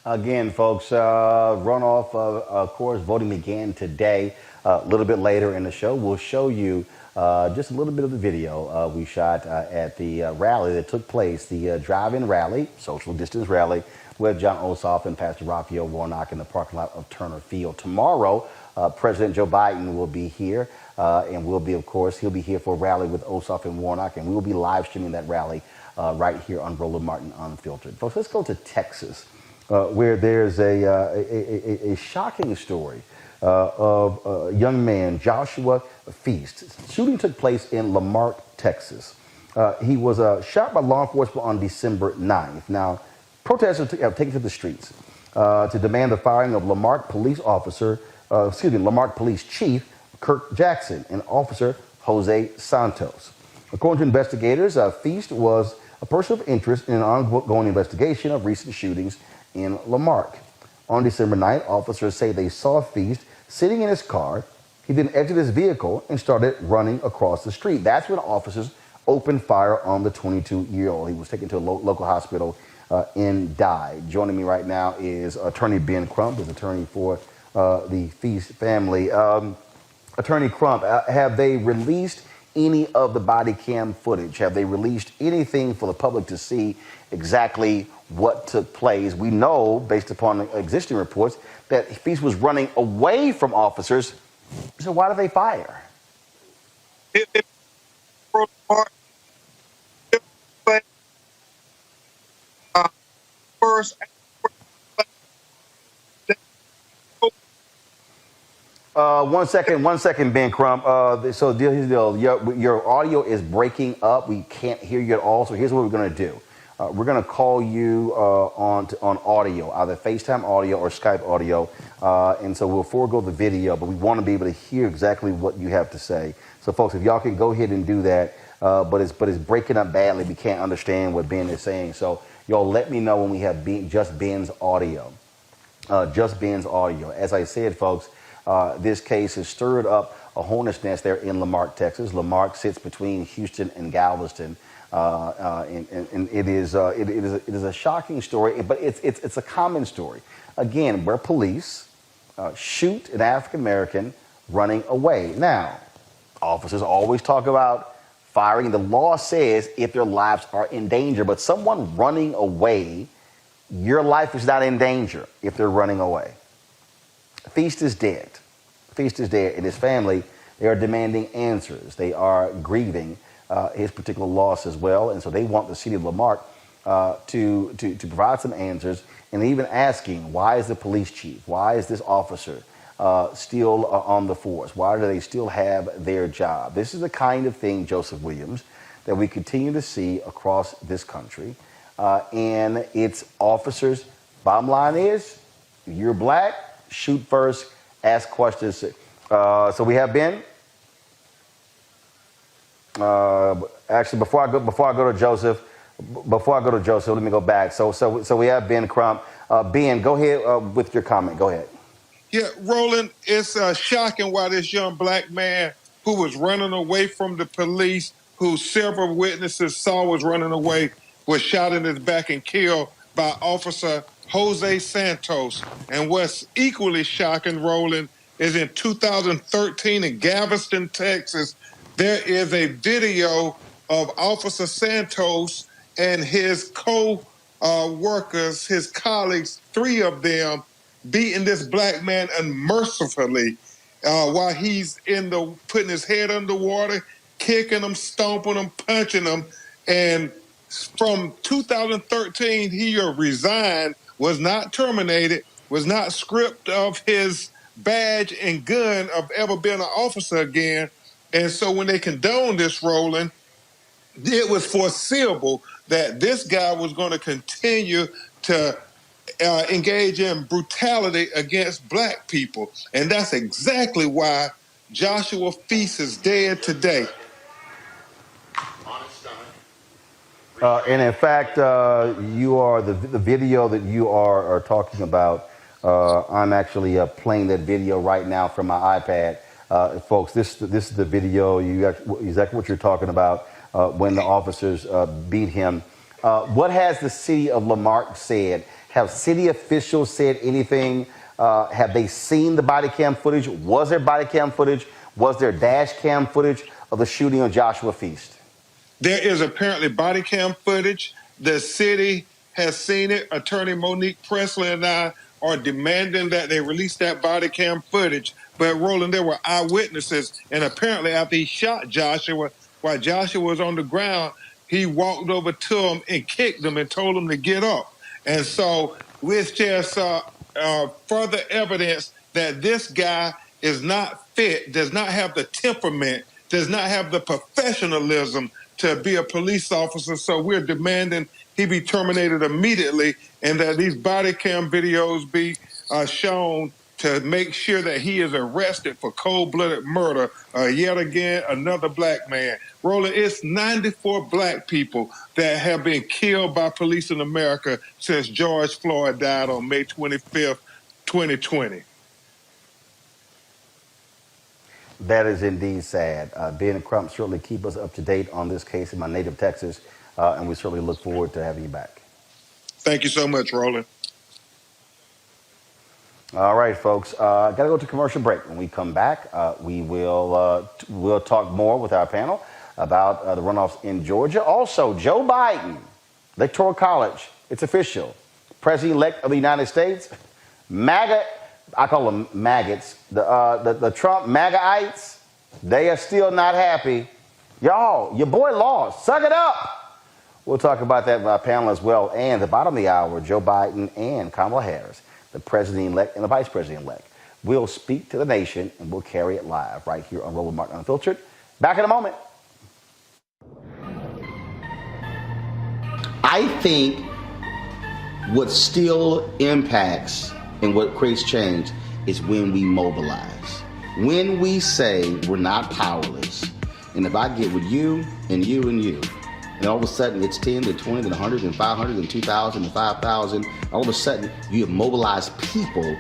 Again, folks, runoff, of course, voting began today. A little bit later in the show, we'll show you just a little bit of the video we shot at the rally that took place, the drive-in rally, social distance rally, with John Ossoff and Pastor Raphael Warnock in the parking lot of Turner Field. Tomorrow, President Joe Biden will be here, and we'll be, of course, he'll be here for a rally with Ossoff and Warnock, and we will be live streaming that rally right here on Roland Martin Unfiltered. Folks, let's go to Texas, where there's a shocking story of a young man, Joshua Feast. Shooting took place in Lamarck, Texas. He was shot by law enforcement on December 9th. Now, protesters have taken to the streets to demand the firing of Lamarck police chief Kirk Jackson and officer Jose Santos. According to investigators, Feast was a person of interest in an ongoing investigation of recent shootings in Lamarck. On December 9th, officers say they saw Feast sitting in his car. He then exited his vehicle and started running across the street. That's when officers opened fire on the 22-year-old. He was taken to a local hospital and died. Joining me right now is Attorney Ben Crump, who's attorney for the Feast family. Attorney Crump, have they released any of the body cam footage? Have they released anything for the public to see exactly what took place? We know, based upon existing reports, that Feast was running away from officers. So why did they fire? First. One second, Ben Crump. So here's the deal. Your audio is breaking up. We can't hear you at all. So here's what we're going to do. We're going to call you on audio, either FaceTime audio or Skype audio. And so we'll forego the video, but we want to be able to hear exactly what you have to say. So folks, if y'all can go ahead and do that, but it's breaking up badly. We can't understand what Ben is saying. So y'all let me know when we have just Ben's audio. Just Ben's audio. As I said, folks, this case has stirred up a hornet's nest there in Lamarck, Texas. Lamarck sits between Houston and Galveston. And it is a shocking story, but it's a common story. Again, where police shoot an African American running away. Now, officers always talk about firing. The law says if their lives are in danger, but someone running away, your life is not in danger if they're running away. Feast is dead. Feast is dead, and his family, they are demanding answers. They are grieving his particular loss as well, and so they want the city of Lamarck to provide some answers, and even asking, why is the police chief, why is this officer still on the force? Why do they still have their job? This is the kind of thing, Joseph Williams, that we continue to see across this country, and it's officers. Bottom line is, if you're black, shoot first, ask questions. So we have Ben. Actually, before I go to Joseph, let me go back. So we have Ben Crump. Ben, go ahead with your comment. Go ahead. Yeah, Roland, it's shocking why this young black man who was running away from the police, who several witnesses saw was running away, was shot in his back and killed by Officer Jose Santos. And what's equally shocking, Roland, is in 2013 in Galveston, Texas, there is a video of Officer Santos and his co-workers, his colleagues, 3 of them, beating this black man unmercifully. while he's putting his head underwater, kicking them, stomping them, punching them. And from 2013, he resigned, was not terminated, was not stripped of his badge and gun of ever being an officer again. And so when they condoned this, Roland, it was foreseeable that this guy was going to continue to engage in brutality against black people. And that's exactly why Joshua Feast is dead today. And in fact, you are the video that you are talking about. I'm actually playing that video right now from my iPad, folks. This is the video. Exactly what you're talking about when the officers beat him. What has the city of Lamarck said? Have city officials said anything? Have they seen the body cam footage? Was there body cam footage? Was there dash cam footage of the shooting of Joshua Feast? There is apparently body cam footage. The city has seen it. Attorney Monique Presley and I are demanding that they release that body cam footage. But Roland, there were eyewitnesses, and apparently after he shot Joshua, while Joshua was on the ground, he walked over to him and kicked him and told him to get up. And so it's just further evidence that this guy is not fit, does not have the temperament, does not have the professionalism to be a police officer. So we're demanding he be terminated immediately and that these body cam videos be shown to make sure that he is arrested for cold-blooded murder. Yet again, another black man. Roland, it's 94 black people that have been killed by police in America since George Floyd died on May 25th, 2020. That is indeed sad. Ben and Crump certainly keep us up to date on this case in my native Texas, and we certainly look forward to having you back. Thank you so much, Roland. All right, folks. Got to go to commercial break. When we come back, we will we'll talk more with our panel about the runoffs in Georgia. Also, Joe Biden, Electoral College, it's official. President-elect of the United States, MAGA. I call them maggots. The Trump MAGAites, they are still not happy. Y'all, your boy lost. Suck it up. We'll talk about that with our panel as well. And at the bottom of the hour, Joe Biden and Kamala Harris, the president-elect and the vice president-elect, will speak to the nation, and we'll carry it live right here on Roland Martin Unfiltered. Back in a moment. I think what still impacts and what creates change is when we mobilize. When we say we're not powerless, and if I get with you and you and you, and all of a sudden it's 10 to 20 to 100 and 500 and 2,000 and 5,000, all of a sudden you have mobilized people,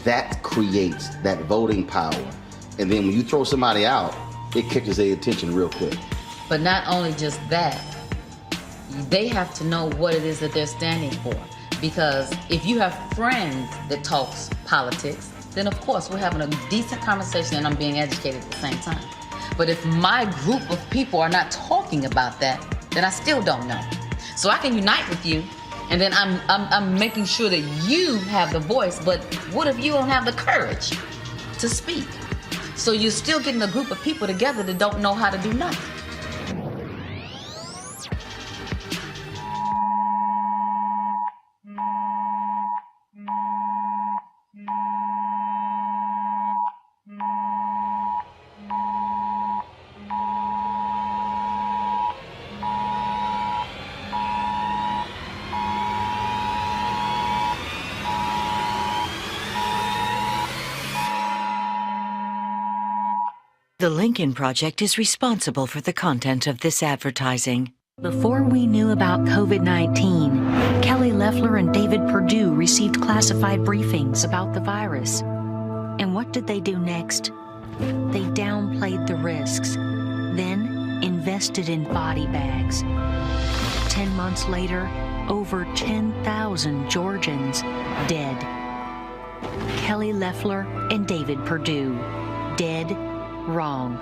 that creates that voting power. And then when you throw somebody out, it catches their attention real quick. But not only just that, they have to know what it is that they're standing for. Because if you have friends that talks politics, then of course we're having a decent conversation and I'm being educated at the same time. But if my group of people are not talking about that, then I still don't know. So I can unite with you, and then I'm making sure that you have the voice, but what if you don't have the courage to speak? So you're still getting a group of people together that don't know how to do nothing. The Lincoln Project is responsible for the content of this advertising. Before we knew about COVID-19, Kelly Loeffler and David Perdue received classified briefings about the virus. And what did they do next? They downplayed the risks, then invested in body bags. 10 months later, over 10,000 Georgians dead. Kelly Loeffler and David Perdue, dead wrong.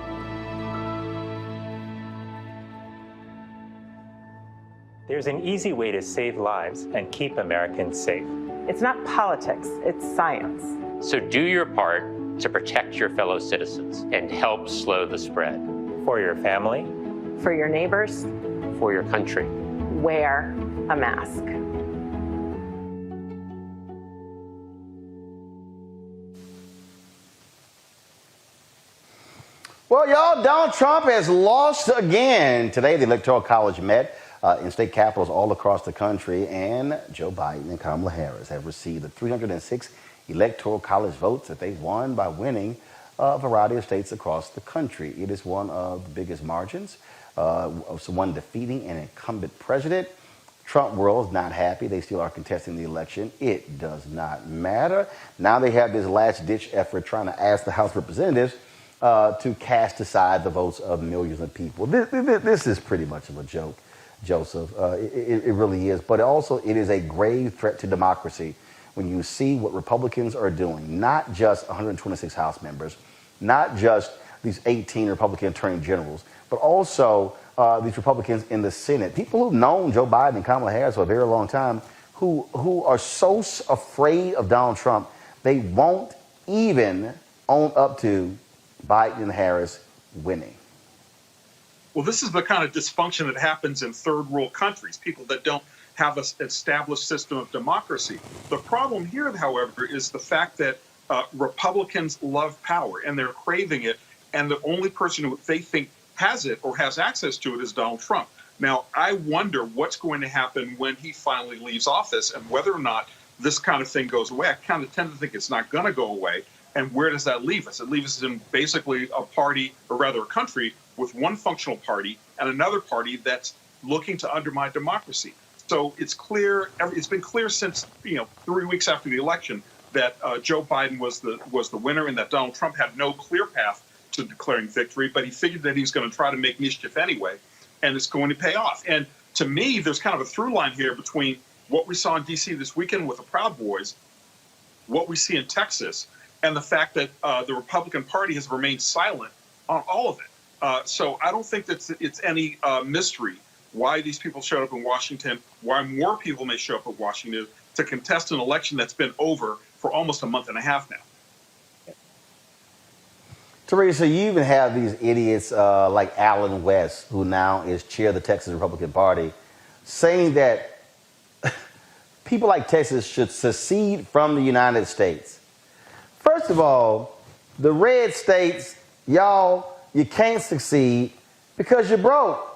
There's an easy way to save lives and keep Americans safe. It's not politics, it's science. So do your part to protect your fellow citizens and help slow the spread. For your family, For your neighbors, for your country. wear a mask. Well, y'all, Donald Trump has lost again. Today, the Electoral College met in state capitals all across the country, and Joe Biden and Kamala Harris have received the 306 Electoral College votes that they won by winning a variety of states across the country. It is one of the biggest margins, one defeating an incumbent president. Trump world is not happy. They still are contesting the election. It does not matter. Now they have this last-ditch effort trying to ask the House of Representatives to cast aside the votes of millions of people. This is pretty much of a joke, Joseph. It really is. But also, it is a grave threat to democracy when you see what Republicans are doing, not just 126 House members, not just these 18 Republican attorney generals, but also these Republicans in the Senate, people who've known Joe Biden and Kamala Harris for a very long time, who are so afraid of Donald Trump, they won't even own up to Biden and Harris winning. Well, this is the kind of dysfunction that happens in third world countries, people that don't have an established system of democracy. The problem here, however, is the fact that Republicans love power and they're craving it, and the only person who they think has it or has access to it is Donald Trump. Now, I wonder what's going to happen when he finally leaves office and whether or not this kind of thing goes away. I kind of tend to think it's not going to go away. And where does that leave us? It leaves us in basically a party, or rather a country, with one functional party and another party that's looking to undermine democracy. So it's clear, it's been clear since 3 weeks after the election that Joe Biden was the winner and that Donald Trump had no clear path to declaring victory, but he figured that he was going to try to make mischief anyway, and it's going to pay off. And to me, there's kind of a through line here between what we saw in D.C. this weekend with the Proud Boys, what we see in Texas, and the fact that the Republican Party has remained silent on all of it. So I don't think that it's any mystery why these people showed up in Washington, why more people may show up in Washington to contest an election that's been over for almost a month and a half now. Teresa, you even have these idiots like Alan West, who now is chair of the Texas Republican Party, saying that people like Texas should secede from the United States. First of all, the red states, y'all, you can't succeed because you're broke.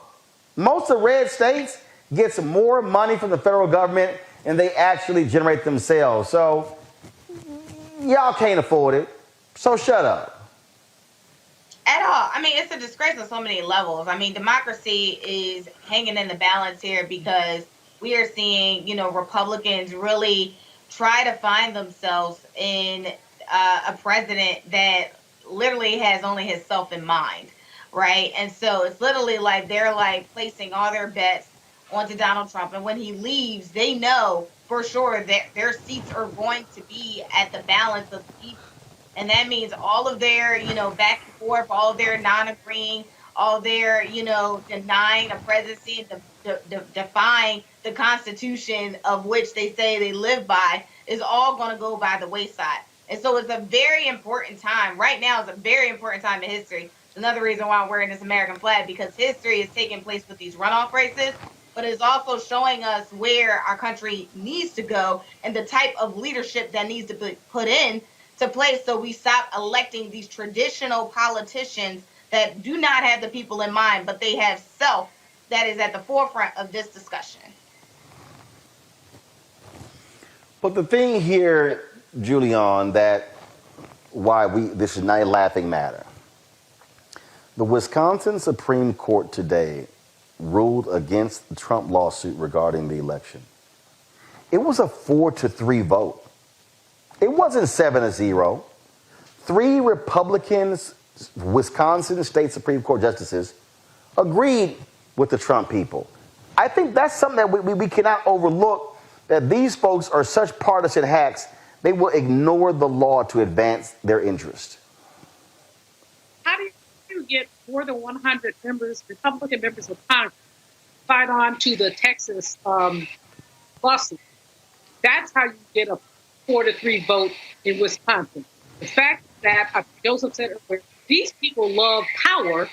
Most of the red states gets more money from the federal government than they actually generate themselves. So y'all can't afford it. So shut up. At all. I mean, it's a disgrace on so many levels. I mean, democracy is hanging in the balance here because we are seeing, Republicans really try to find themselves in a president that literally has only himself in mind, right? And so it's literally like they're like placing all their bets onto Donald Trump. And when he leaves, they know for sure that their seats are going to be at the balance of the people. And that means all of their, back and forth, all of their non-agreeing, all their, denying a presidency, defying the Constitution of which they say they live by is all going to go by the wayside. And so it's a very important time. Right now is a very important time in history. It's another reason why I'm wearing this American flag, because history is taking place with these runoff races, but it's also showing us where our country needs to go and the type of leadership that needs to be put in to place so we stop electing these traditional politicians that do not have the people in mind, but they have self that is at the forefront of this discussion. But the thing here, Julian, that why this is not a laughing matter. The Wisconsin Supreme Court today ruled against the Trump lawsuit regarding the election. It was a 4-3 vote. It wasn't 7-0. 3 Republicans, Wisconsin State Supreme Court justices, agreed with the Trump people. I think that's something that we cannot overlook, that these folks are such partisan hacks, they will ignore the law to advance their interest. How do you get more than 100 members, Republican members of Congress, fight on to the Texas lawsuit? That's how you get a 4-3 vote in Wisconsin. The fact that Joseph said earlier, these people love power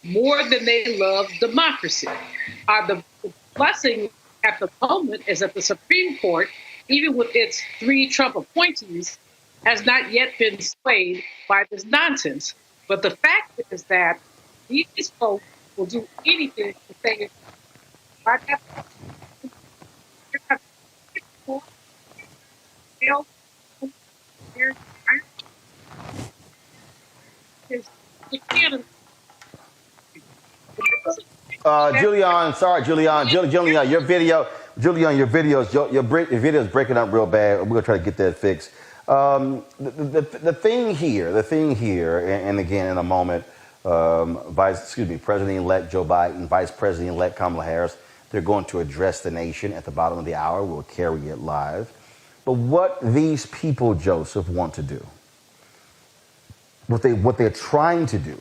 more than they love democracy. The blessing at the moment is that the Supreme Court, even with its 3 Trump appointees, has not yet been swayed by this nonsense. But the fact is that these folks will do anything to say, "Why not? They'll- they're- they can't." Julian, sorry, Julian, your video is breaking up real bad. We're gonna try to get that fixed. The thing here, and again in a moment, President-elect Joe Biden, Vice President-elect Kamala Harris, they're going to address the nation at the bottom of the hour. We'll carry it live. But what these people, Joseph, want to do, what they're trying to do,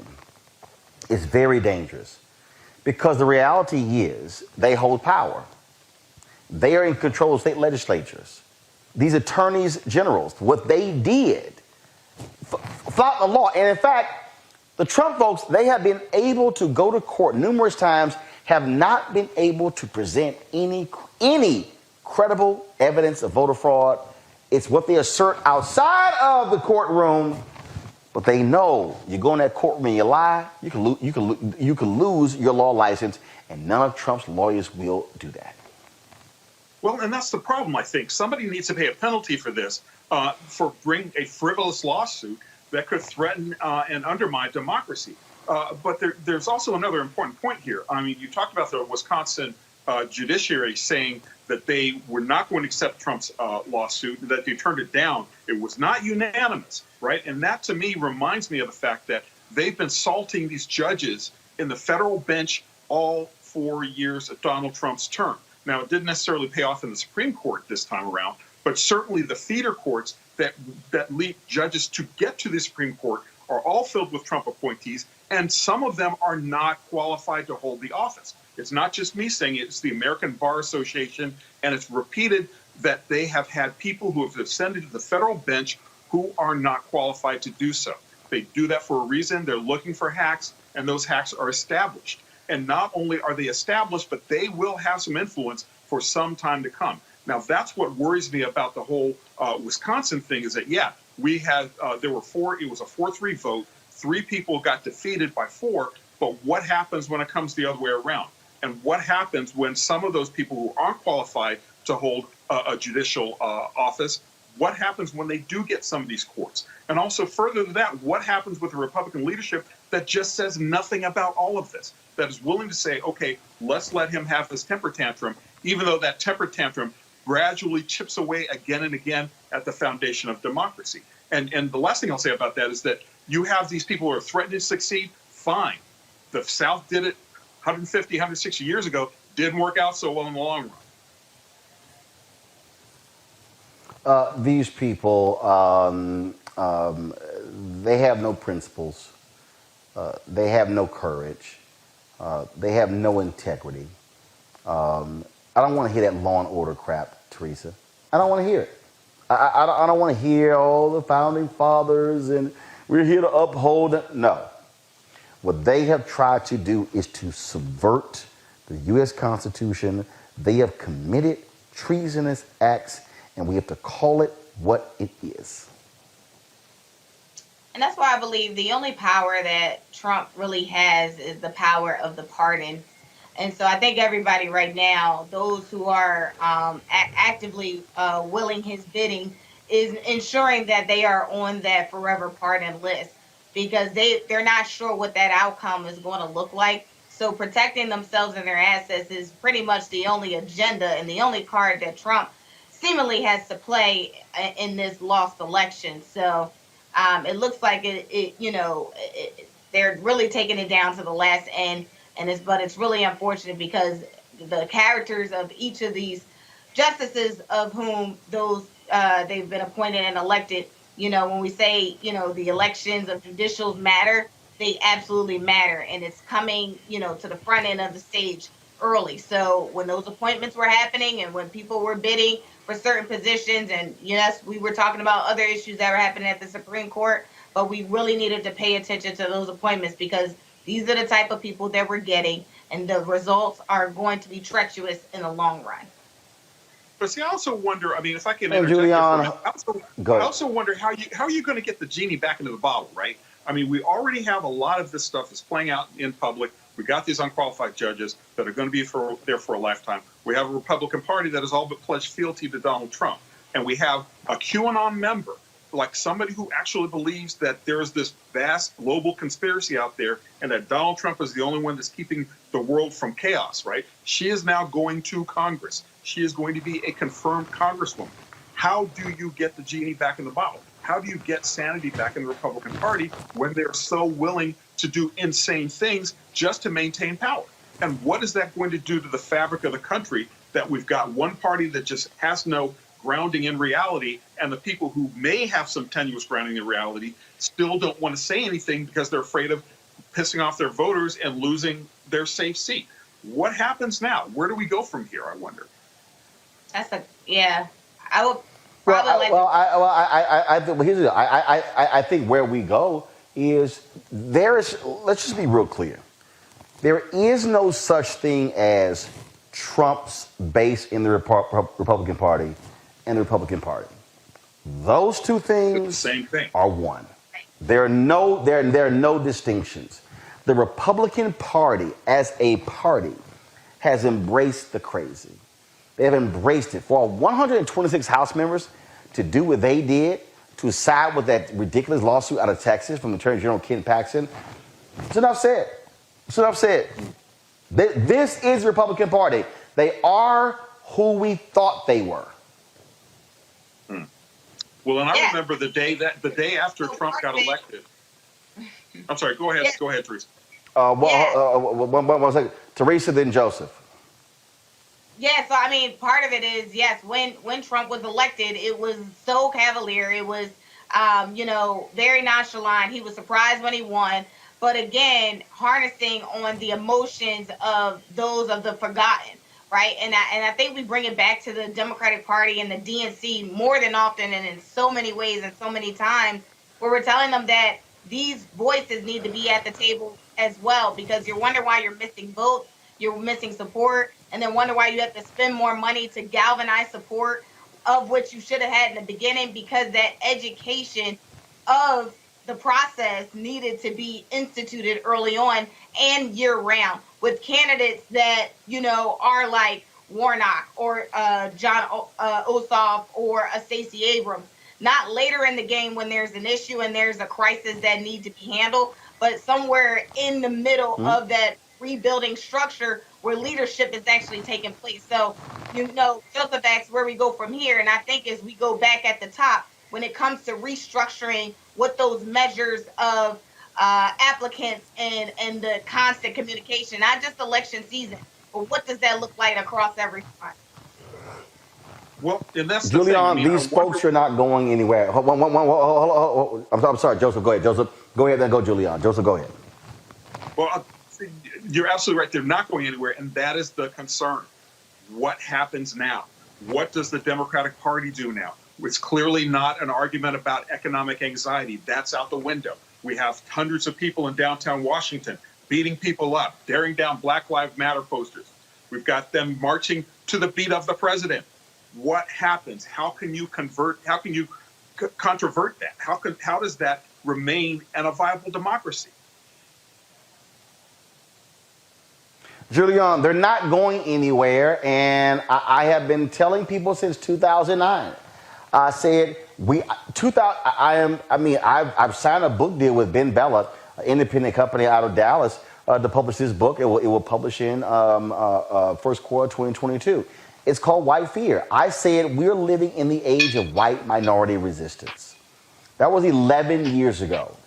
is very dangerous. Because the reality is they hold power. They are in control of state legislatures. These attorneys generals, what they did, flout the law. And in fact, the Trump folks, they have been able to go to court numerous times, have not been able to present any credible evidence of voter fraud. It's what they assert outside of the courtroom. But they know you go in that courtroom and you lie, you can lose your law license, and none of Trump's lawyers will do that. Well, and that's the problem, I think. Somebody needs to pay a penalty for this, for bringing a frivolous lawsuit that could threaten and undermine democracy. But there's also another important point here. I mean, you talked about the Wisconsin judiciary saying that they were not going to accept Trump's lawsuit, that they turned it down. It was not unanimous, right? And that, to me, reminds me of the fact that they've been salting these judges in the federal bench all 4 years of Donald Trump's term. Now, it didn't necessarily pay off in the Supreme Court this time around, but certainly the feeder courts that lead judges to get to the Supreme Court are all filled with Trump appointees, and some of them are not qualified to hold the office. It's not just me saying it, it's the American Bar Association, and it's repeated that they have had people who have ascended to the federal bench who are not qualified to do so. They do that for a reason. They're looking for hacks, and those hacks are established. And not only are they established, but they will have some influence for some time to come. Now, that's what worries me about the whole Wisconsin thing, is that, yeah, we had, it was a 4-3 vote. 3 people got defeated by 4, but what happens when it comes the other way around? And what happens when some of those people who aren't qualified to hold a judicial office, what happens when they do get some of these courts? And also further to that, what happens with the Republican leadership that just says nothing about all of this, that is willing to say, okay, let's let him have this temper tantrum, even though that temper tantrum gradually chips away again and again at the foundation of democracy. And the last thing I'll say about that is that you have these people who are threatening to succeed, fine. The South did it 150, 160 years ago, didn't work out so well in the long run. These people, they have no principles. They have no courage. They have no integrity. I don't want to hear that law and order crap, Teresa. I don't want to hear it. I don't want to hear all the founding fathers and we're here to uphold it. No. What they have tried to do is to subvert the U.S. Constitution. They have committed treasonous acts, and we have to call it what it is. And that's why I believe the only power that Trump really has is the power of the pardon. And so I think everybody right now, those who are actively willing his bidding, is ensuring that they are on that forever pardon list, because they're not sure what that outcome is going to look like. So protecting themselves and their assets is pretty much the only agenda and the only card that Trump seemingly has to play in this lost election. So it looks like they're really taking it down to the last end, but it's really unfortunate because the characters of each of these justices, of whom those they've been appointed and elected, when we say, the elections of judicials matter, they absolutely matter. And it's coming, to the front end of the stage early. So when those appointments were happening and when people were bidding for certain positions, and yes, we were talking about other issues that were happening at the Supreme Court, but we really needed to pay attention to those appointments because these are the type of people that we're getting, and the results are going to be treacherous in the long run. But see, I also wonder. I mean, if I can And interject there for a Julian, minute, go I ahead. also wonder how are you going to get the genie back into the bottle, right? I mean, we already have a lot of this stuff that's playing out in public. We got these unqualified judges that are going to be there for a lifetime. We have a Republican Party that has all but pledged fealty to Donald Trump, and we have a QAnon member, like somebody who actually believes that there is this vast global conspiracy out there and that Donald Trump is the only one that's keeping the world from chaos, right? She is now going to Congress. She is going to be a confirmed congresswoman. How do you get the genie back in the bottle? How do you get sanity back in the Republican Party when they're so willing to do insane things just to maintain power? And what is that going to do to the fabric of the country that we've got one party that just has no grounding in reality, and the people who may have some tenuous grounding in reality still don't want to say anything because they're afraid of pissing off their voters and losing their safe seat? What happens now? Where do we go from here, I wonder? Yeah. I would probably I think where we go is let's just be real clear. There is no such thing as Trump's base in the Republican Party and the Republican Party. Those two things same thing. Are one. There are no distinctions. The Republican Party as a party has embraced the crazy. They have embraced it. For 126 House members to do what they did, to side with that ridiculous lawsuit out of Texas from Attorney General Ken Paxton, it's enough said. It's enough said. This is the Republican Party. They are who we thought they were. Well, and I remember the day after Trump got elected. I'm sorry. Go ahead. Go ahead, Teresa. One second. Teresa, then Joseph. Yeah, so I mean, part of it is yes. When Trump was elected, it was so cavalier. It was, very nonchalant. He was surprised when he won, but again, harnessing on the emotions of those of the forgotten, right? And I think we bring it back to the Democratic Party and the DNC more than often, and in so many ways and so many times, where we're telling them that these voices need to be at the table as well, because you wonder why you're missing votes, you're missing support, and then wonder why you have to spend more money to galvanize support of what you should have had in the beginning, because that education of the process needed to be instituted early on and year round with candidates that, are like Warnock or John Ossoff or Stacey Abrams. Not later in the game when there's an issue and there's a crisis that needs to be handled, but somewhere in the middle of that rebuilding structure where leadership is actually taking place. So, Joseph asks where we go from here. And I think as we go back at the top, when it comes to restructuring what those measures of applicants and the constant communication, not just election season, but what does that look like across every front? Well, and that's Julian, the thing. these folks are not going anywhere. I'm sorry, Joseph, go ahead. Joseph, go ahead, then go Julian. Joseph, go ahead. Well, you're absolutely right. They're not going anywhere, and that is the concern. What happens now? What does the Democratic Party do now? It's clearly not an argument about economic anxiety. That's out the window. We have hundreds of people in downtown Washington beating people up, tearing down Black Lives Matter posters. We've got them marching to the beat of the president. What happens? How can you controvert that? How does that remain in a viable democracy? Julian, they're not going anywhere, and I have been telling people since 2009. I said I've signed a book deal with Ben Bella, an independent company out of Dallas, to publish this book. It will publish in first quarter 2022. It's called White Fear. I said we're living in the age of white minority resistance. That was 11 years ago.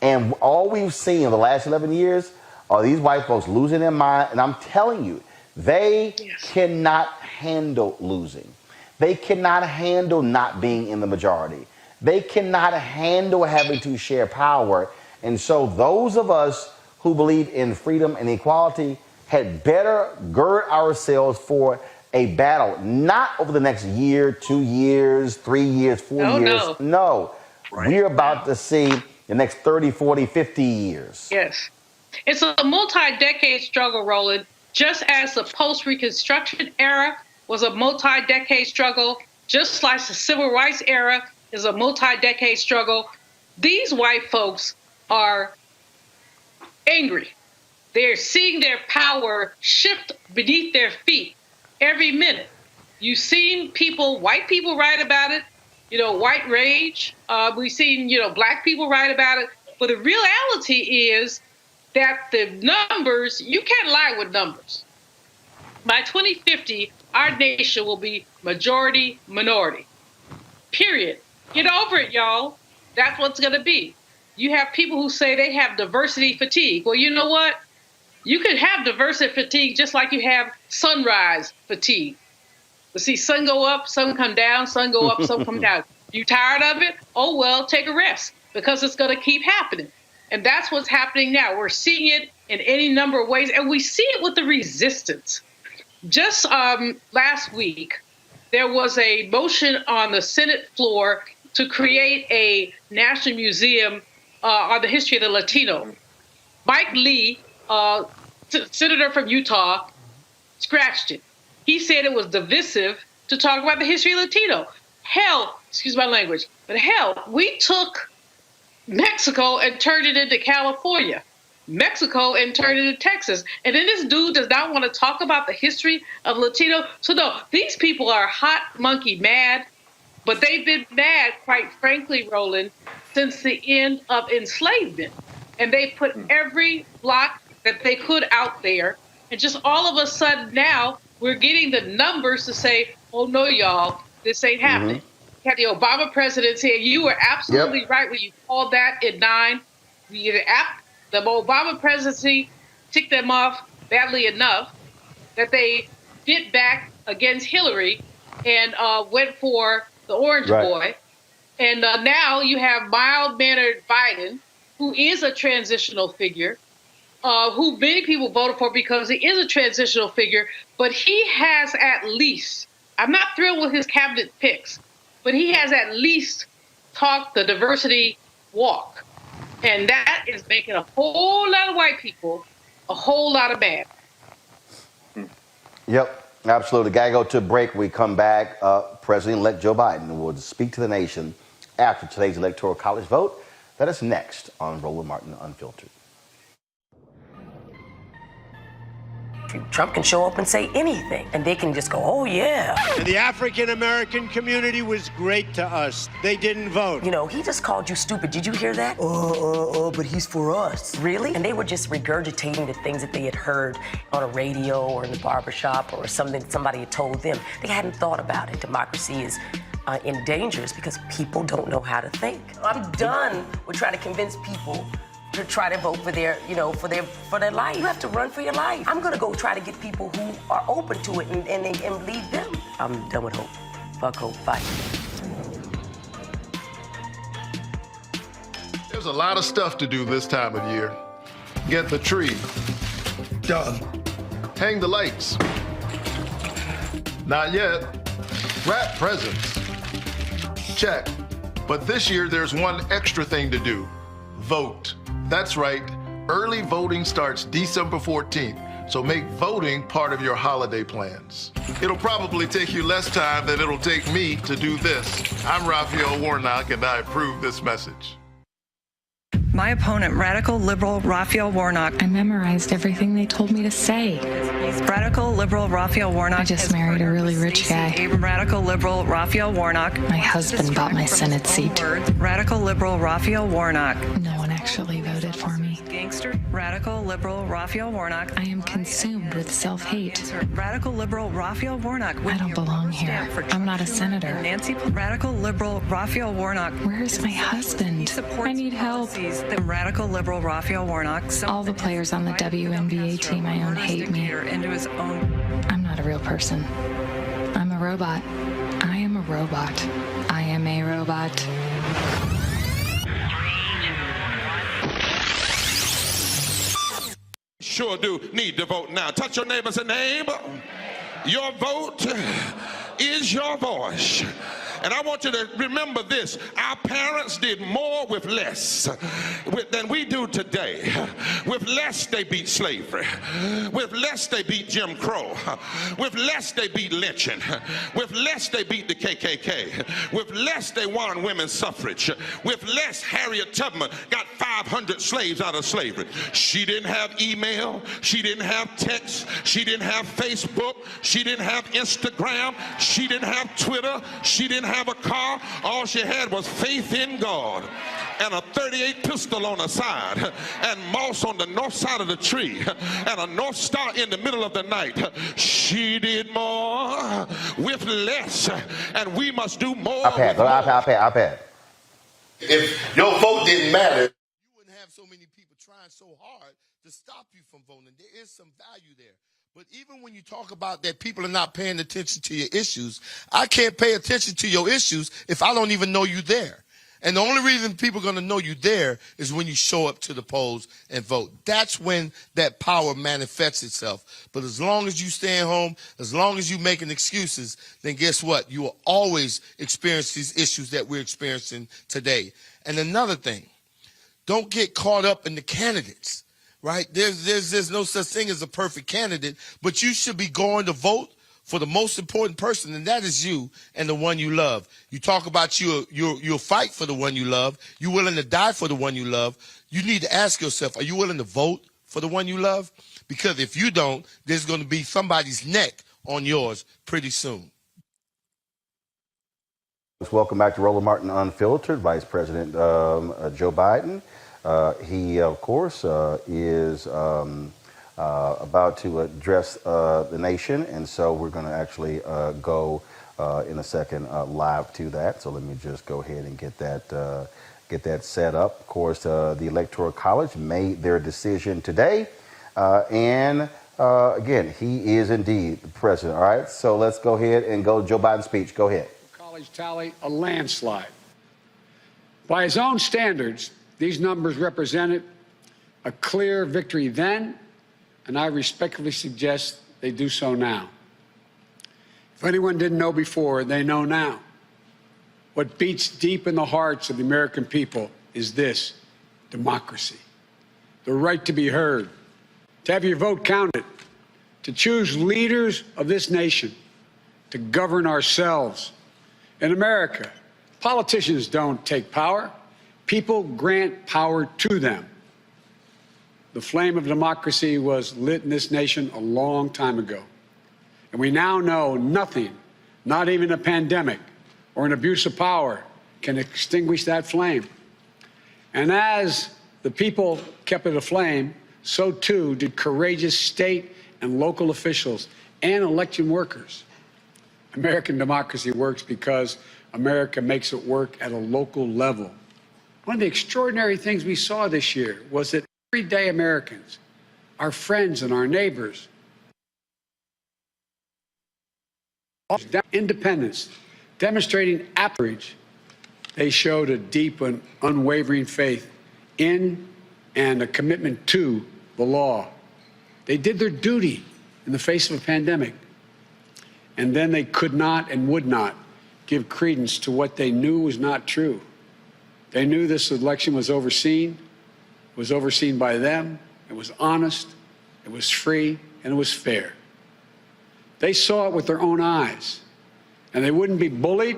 And all we've seen in the last 11 years are these white folks losing their mind. And I'm telling you, they cannot handle losing. They cannot handle not being in the majority. They cannot handle having to share power. And so those of us who believe in freedom and equality had better gird ourselves for a battle, not over the next year, 2 years, 3 years, 4 years. No. Right. We're about to see the next 30, 40, 50 years. Yes. It's a multi-decade struggle, Roland. Just as the post-Reconstruction era was a multi-decade struggle, just like the Civil Rights era is a multi-decade struggle, these white folks are angry. They're seeing their power shift beneath their feet every minute. You've seen people, white people write about it, white rage. We've seen, black people write about it. But the reality is that the numbers, you can't lie with numbers. By 2050, our nation will be majority minority. Period. Get over it, y'all. That's what's going to be. You have people who say they have diversity fatigue. Well, you know what? You can have diversity fatigue just like you have sunrise fatigue. You see sun go up, sun come down, sun go up, sun come down. You tired of it? Oh, well, take a rest because it's going to keep happening. And that's what's happening now. We're seeing it in any number of ways, and we see it with the resistance. Just last week, there was a motion on the Senate floor to create a national museum on the history of the Latino. Mike Lee, senator from Utah, scratched it. He said it was divisive to talk about the history of Latino. Hell, excuse my language, but hell, we took Mexico and turned it into California, Mexico and turned it into Texas. And then this dude does not want to talk about the history of Latino. So no, these people are hot monkey mad, but they've been mad, quite frankly, Roland, since the end of enslavement. And they put every block that they could out there. And just all of a sudden now we're getting the numbers to say, oh no, y'all, this ain't happening. You had the Obama presidency, and you were absolutely right when you called that at 9. The Obama presidency ticked them off badly enough that they bit back against Hillary and went for the orange boy. And now you have mild-mannered Biden, who is a transitional figure, who many people voted for because he is a transitional figure, but he has at least, I'm not thrilled with his cabinet picks, but he has at least talked the diversity walk. And that is making a whole lot of white people a whole lot of mad. Yep, absolutely. Gotta go to a break. We come back. President-elect Joe Biden will speak to the nation after today's Electoral College vote. That is next on Roland Martin Unfiltered. Trump can show up and say anything, and they can just go, oh, yeah. And the African-American community was great to us. They didn't vote. You know, he just called you stupid. Did you hear that? But he's for us. Really? And they were just regurgitating the things that they had heard on a radio or in the barbershop or something that somebody had told them. They hadn't thought about it. Democracy is in danger because people don't know how to think. I'm done with trying to convince people to try to vote for their, for their life. You have to run for your life. I'm gonna go try to get people who are open to it and lead them. I'm done with hope. Fuck hope. Bye. There's a lot of stuff to do this time of year. Get the tree. Done. Hang the lights. Not yet. Wrap presents. Check. But this year there's one extra thing to do. Vote. That's right, early voting starts December 14th, so make voting part of your holiday plans. It'll probably take you less time than it'll take me to do this. I'm Raphael Warnock, and I approve this message. My opponent, radical liberal Raphael Warnock. I memorized everything they told me to say. Radical liberal Raphael Warnock. I just married a really rich guy. Radical liberal Raphael Warnock. My husband bought my Senate seat. Radical liberal Raphael Warnock. No one actually voted for me. Gangster. Radical liberal Raphael Warnock. I am consumed with self-hate. Radical liberal Raphael Warnock. I don't belong here. I'm not a senator. Nancy. Radical liberal Raphael Warnock. Where's my husband? I need help. The radical liberal Raphael Warnock. All the players on the WNBA team I own hate me. Into his own. I'm not a real person. I'm a robot. I am a robot. I am a robot. Sure do need to vote now. Touch your neighbor, say, neighbor, your vote is your voice. And I want you to remember this. Our parents did more with less than we do today. With less, they beat slavery. With less, they beat Jim Crow. With less, they beat lynching. With less, they beat the KKK. With less, they won women's suffrage. With less, Harriet Tubman got 500 slaves out of slavery. She didn't have email. She didn't have text. She didn't have Facebook. She didn't have Instagram. She didn't have Twitter. She didn't have a car. All she had was faith in God and a .38 pistol on her side and moss on the north side of the tree and a North Star in the middle of the night. She did more with less, and we must do more. iPad. If your vote didn't matter, you wouldn't have so many people trying so hard to stop you from voting. There is some value there. But even when you talk about that people are not paying attention to your issues, I can't pay attention to your issues if I don't even know you there. And the only reason people are going to know you there is when you show up to the polls and vote. That's when that power manifests itself. But as long as you staying home, as long as you making excuses, then guess what? You will always experience these issues that we're experiencing today. And another thing, don't get caught up in the candidates, right? There's no such thing as a perfect candidate, but you should be going to vote for the most important person, and that is you and the one you love. You talk about you'll fight for the one you love. You're willing to die for the one you love. You need to ask yourself, are you willing to vote for the one you love? Because if you don't, there's going to be somebody's neck on yours pretty soon. Welcome back to Roland Martin Unfiltered. Vice President Joe Biden. He, of course, is about to address the nation, and so we're going to actually go in a second live to that. So let me just go ahead and get that set up. Of course, the Electoral College made their decision today, and again, he is indeed the president. All right, so let's go ahead and go to Joe Biden's speech. Go ahead. College tally, a landslide. By his own standards, these numbers represented a clear victory then, and I respectfully suggest they do so now. If anyone didn't know before, they know now. What beats deep in the hearts of the American people is this: democracy. The right to be heard, to have your vote counted, to choose leaders of this nation, to govern ourselves. In America, politicians don't take power. People grant power to them. The flame of democracy was lit in this nation a long time ago. And we now know nothing, not even a pandemic or an abuse of power, can extinguish that flame. And as the people kept it aflame, so too did courageous state and local officials and election workers. American democracy works because America makes it work at a local level. One of the extraordinary things we saw this year was that everyday Americans, our friends and our neighbors, independence, demonstrating outrage, they showed a deep and unwavering faith in and a commitment to the law. They did their duty in the face of a pandemic. And then they could not and would not give credence to what they knew was not true. They knew this election was overseen by them, it was honest, it was free, and it was fair. They saw it with their own eyes, and they wouldn't be bullied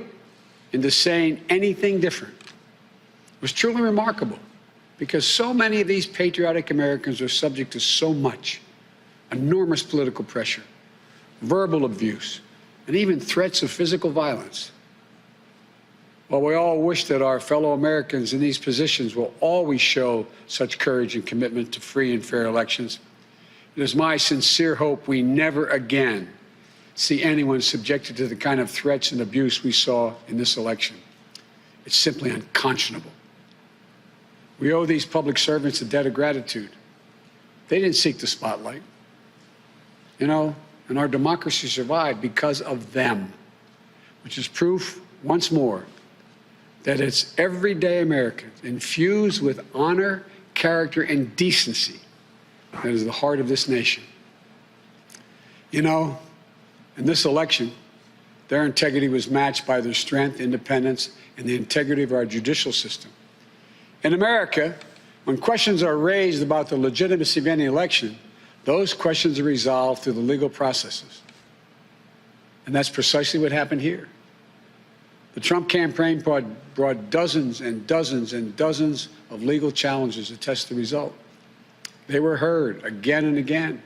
into saying anything different. It was truly remarkable, because so many of these patriotic Americans are subject to so much, enormous political pressure, verbal abuse, and even threats of physical violence. While we all wish that our fellow Americans in these positions will always show such courage and commitment to free and fair elections, it is my sincere hope we never again see anyone subjected to the kind of threats and abuse we saw in this election. It's simply unconscionable. We owe these public servants a debt of gratitude. They didn't seek the spotlight. You know, and our democracy survived because of them, which is proof, once more, that it's everyday Americans infused with honor, character, and decency that is the heart of this nation. You know, in this election, Their integrity was matched by their strength, independence, and the integrity of our judicial system. In America, when questions are raised about the legitimacy of any election, those questions are resolved through the legal processes. And that's precisely what happened here. The Trump campaign brought dozens and dozens and dozens of legal challenges to test the result. They were heard again and again.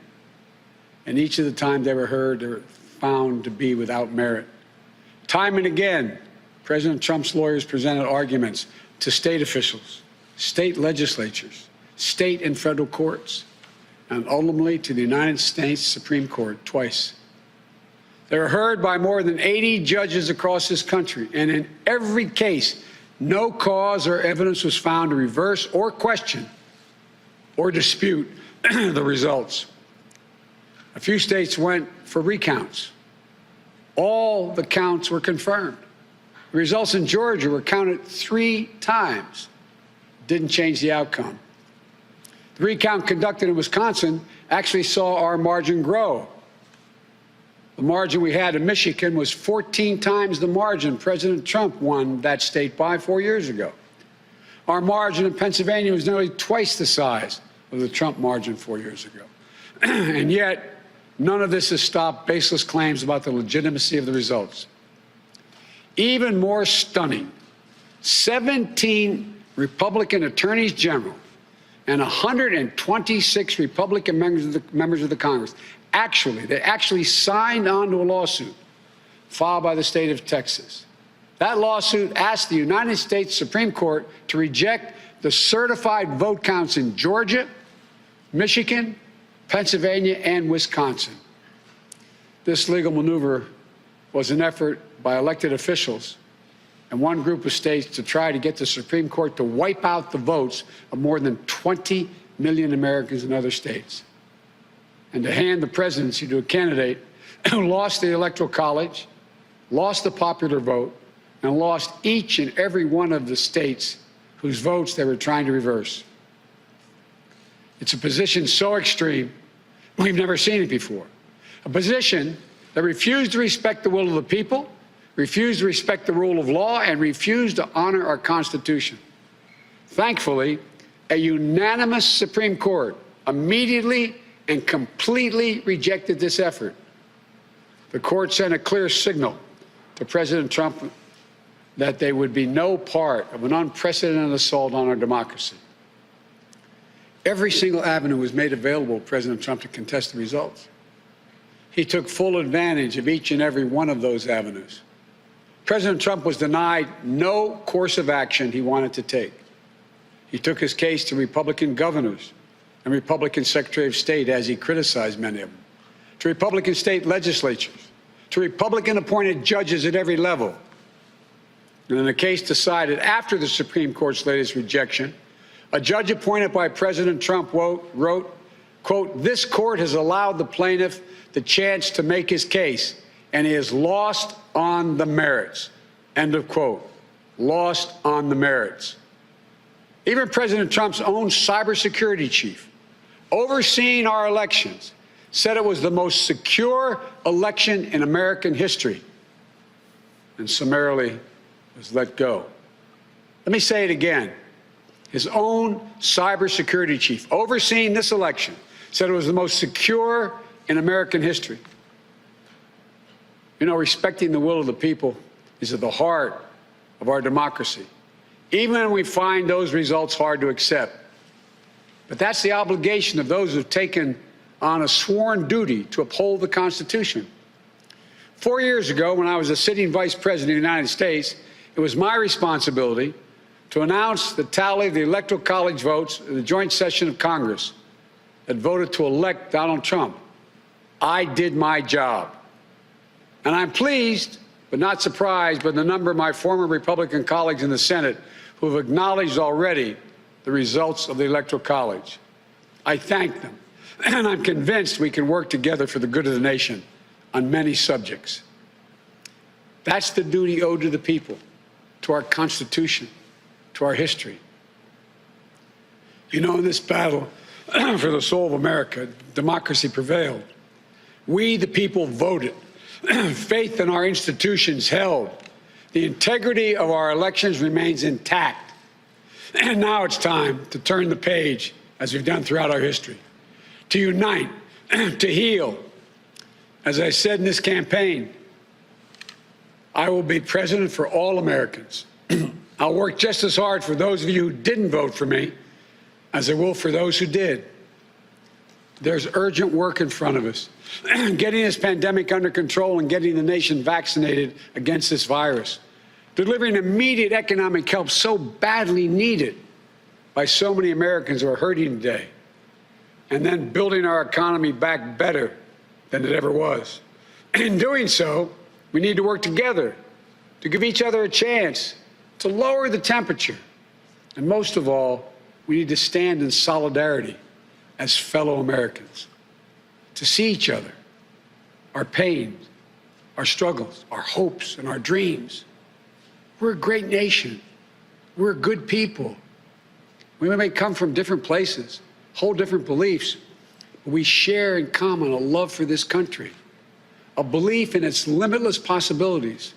And each of the times they were heard, they were found to be without merit. Time and again, President Trump's lawyers presented arguments to state officials, state legislatures, state and federal courts, and ultimately to the United States Supreme Court twice. They were heard by more than 80 judges across this country, and in every case, no cause or evidence was found to reverse or question or dispute the results. A few states went for recounts. All the counts were confirmed. The results in Georgia were counted 3 times. Didn't change the outcome. The recount conducted in Wisconsin actually saw our margin grow. The margin we had in Michigan was 14 times the margin President Trump won that state by 4 years ago. Our margin in Pennsylvania was nearly twice the size of the Trump margin 4 years ago. And yet, none of this has stopped baseless claims about the legitimacy of the results. Even more stunning, 17 Republican attorneys general and 126 Republican members of the Congress actually signed on to a lawsuit filed by the state of Texas. That lawsuit asked the United States Supreme Court to reject the certified vote counts in Georgia, Michigan, Pennsylvania, and Wisconsin. This legal maneuver was an effort by elected officials and one group of states to try to get the Supreme Court to wipe out the votes of more than 20 million Americans in other states, and to hand the presidency to a candidate who lost the Electoral College, lost the popular vote, and lost each and every one of the states whose votes they were trying to reverse. It's a position so extreme, we've never seen it before. A position that refused to respect the will of the people, refused to respect the rule of law, and refused to honor our Constitution. Thankfully, a unanimous Supreme Court immediately and completely rejected this effort. The court sent a clear signal to President Trump that there would be no part of an unprecedented assault on our democracy. Every single avenue was made available to President Trump to contest the results. He took full advantage of each and every one of those avenues. President Trump was denied no course of action he wanted to take. He took his case to Republican governors and Republican Secretary of State, as he criticized many of them, to Republican state legislatures, to Republican-appointed judges at every level. And in a case decided after the Supreme Court's latest rejection, a judge appointed by President Trump wrote, quote, "This court has allowed the plaintiff the chance to make his case, and he has lost on the merits," end of quote. Lost on the merits. Even President Trump's own cybersecurity chief, overseeing our elections, said it was the most secure election in American history, and summarily was let go. Let me say it again. His own cybersecurity chief, overseeing this election, said it was the most secure in American history. You know, respecting the will of the people is at the heart of our democracy, even when we find those results hard to accept. But that's the obligation of those who've taken on a sworn duty to uphold the Constitution. 4 years ago, when I was a sitting vice president of the United States, it was my responsibility to announce the tally of the Electoral College votes in the joint session of Congress that voted to elect Donald Trump. I did my job. And I'm pleased, but not surprised, by the number of my former Republican colleagues in the Senate who have acknowledged already the results of the Electoral College. I thank them, and I'm convinced we can work together for the good of the nation on many subjects. That's the duty owed to the people, to our Constitution, to our history. You know, in this battle for the soul of America, democracy prevailed. We, the people, voted Faith in our institutions held. The integrity of our elections remains intact. And now it's time to turn the page, as we've done throughout our history, to unite, to heal. As I said in this campaign, I will be president for all Americans. I'll work just as hard for those of you who didn't vote for me as I will for those who did. There's urgent work in front of us, getting this pandemic under control and getting the nation vaccinated against this virus, delivering immediate economic help so badly needed by so many Americans who are hurting today, and then building our economy back better than it ever was. In doing so, we need to work together to give each other a chance to lower the temperature. And most of all, we need to stand in solidarity as fellow Americans, to see each other, our pains, our struggles, our hopes, and our dreams. We're a great nation. We're good people. We may come from different places, hold different beliefs, but we share in common a love for this country, a belief in its limitless possibilities.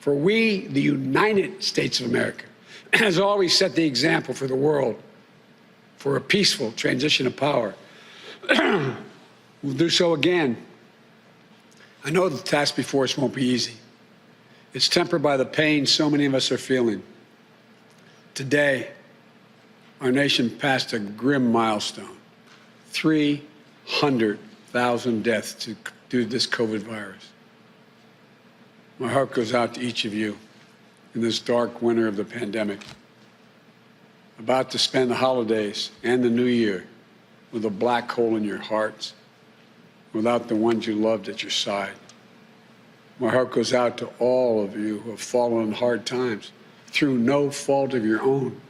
For we, the United States of America, has always set the example for the world for a peaceful transition of power. We'll do so again. I know the task before us won't be easy. It's tempered by the pain so many of us are feeling. Today, our nation passed a grim milestone, 300,000 deaths due to this COVID virus. My heart goes out to each of you in this dark winter of the pandemic, about to spend the holidays and the new year with a black hole in your hearts, without the ones you loved at your side. My heart goes out to all of you who have fallen in hard times through no fault of your own,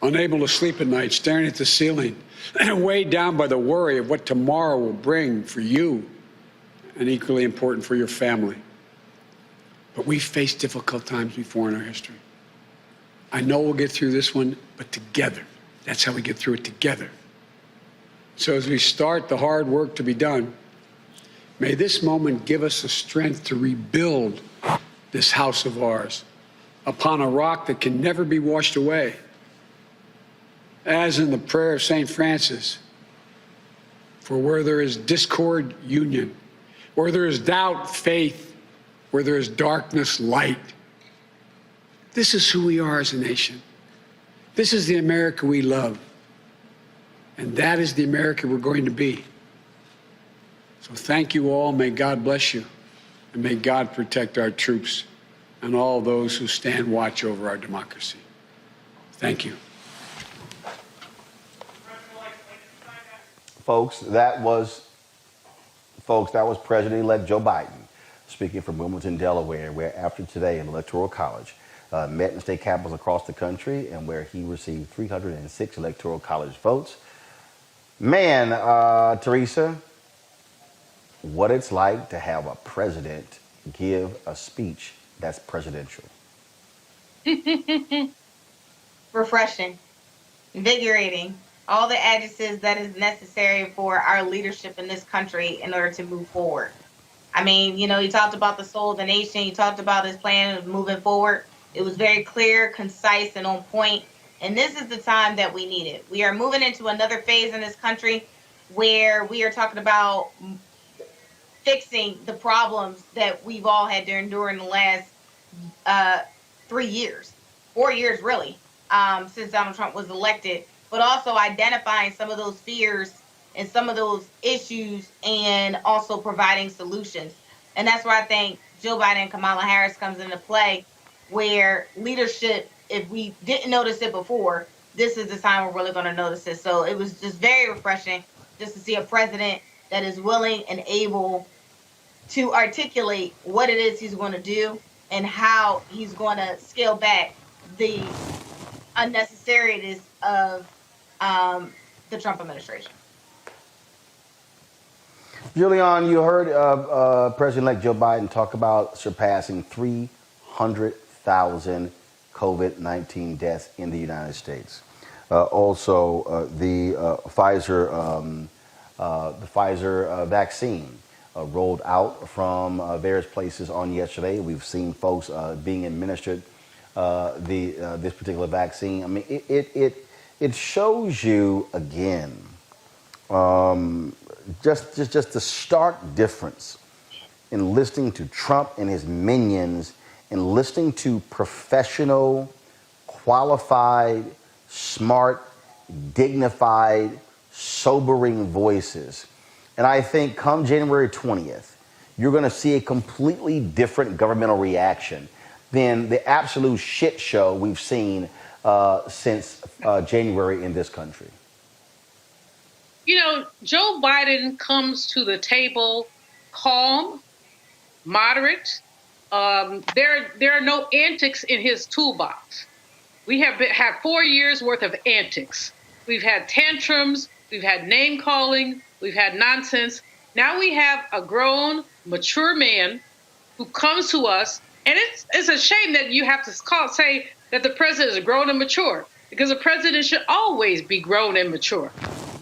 unable to sleep at night, staring at the ceiling, and weighed down by the worry of what tomorrow will bring for you, and equally important for your family. But we've faced difficult times before in our history. I know we'll get through this one, but together. That's how we get through it, together. So as we start the hard work to be done, may this moment give us the strength to rebuild this house of ours upon a rock that can never be washed away. As in the prayer of St. Francis, for where there is discord, union, where there is doubt, faith, where there is darkness, light. This is who we are as a nation. This is the America we love. And that is the America we're going to be. So thank you all. May God bless you. And may God protect our troops and all those who stand watch over our democracy. Thank you. Folks, that was President-elect Joe Biden speaking from Wilmington, Delaware, where after today in Electoral College met in state capitals across the country and where he received 306 Electoral College votes. Man, Teresa, what it's like to have a president give a speech that's presidential. Refreshing, invigorating, all the adjectives that is necessary for our leadership in this country in order to move forward. I mean, you know, he talked about the soul of the nation. He talked about his plan of moving forward. It was very clear, concise, and on point. And this is the time that we need it. We are moving into another phase in this country where we are talking about fixing the problems that we've all had to endure in the last 3 years, 4 years really, since Donald Trump was elected, but also identifying some of those fears and some of those issues and also providing solutions. And that's where I think Joe Biden and Kamala Harris comes into play, where leadership, if we didn't notice it before, this is the time we're really going to notice it. So it was just very refreshing just to see a president that is willing and able to articulate what it is he's going to do and how he's going to scale back the unnecessariness of the Trump administration. Julian, you heard President-elect Joe Biden talk about surpassing 300,000 COVID-19 deaths in the United States. Also, the Pfizer vaccine rolled out from various places on yesterday. We've seen folks being administered the this particular vaccine. I mean, it shows you again just the stark difference in listening to Trump and his minions and listening to professional, qualified, smart, dignified, sobering voices. And I think come January 20th, you're going to see a completely different governmental reaction than the absolute shit show we've seen since January in this country. You know, Joe Biden comes to the table calm, moderate. There are no antics in his toolbox. We have had 4 years worth of antics. We've had tantrums, we've had name calling, we've had nonsense. Now we have a grown, mature man who comes to us, and it's a shame that you have to say that the president is grown and mature, because the president should always be grown and mature.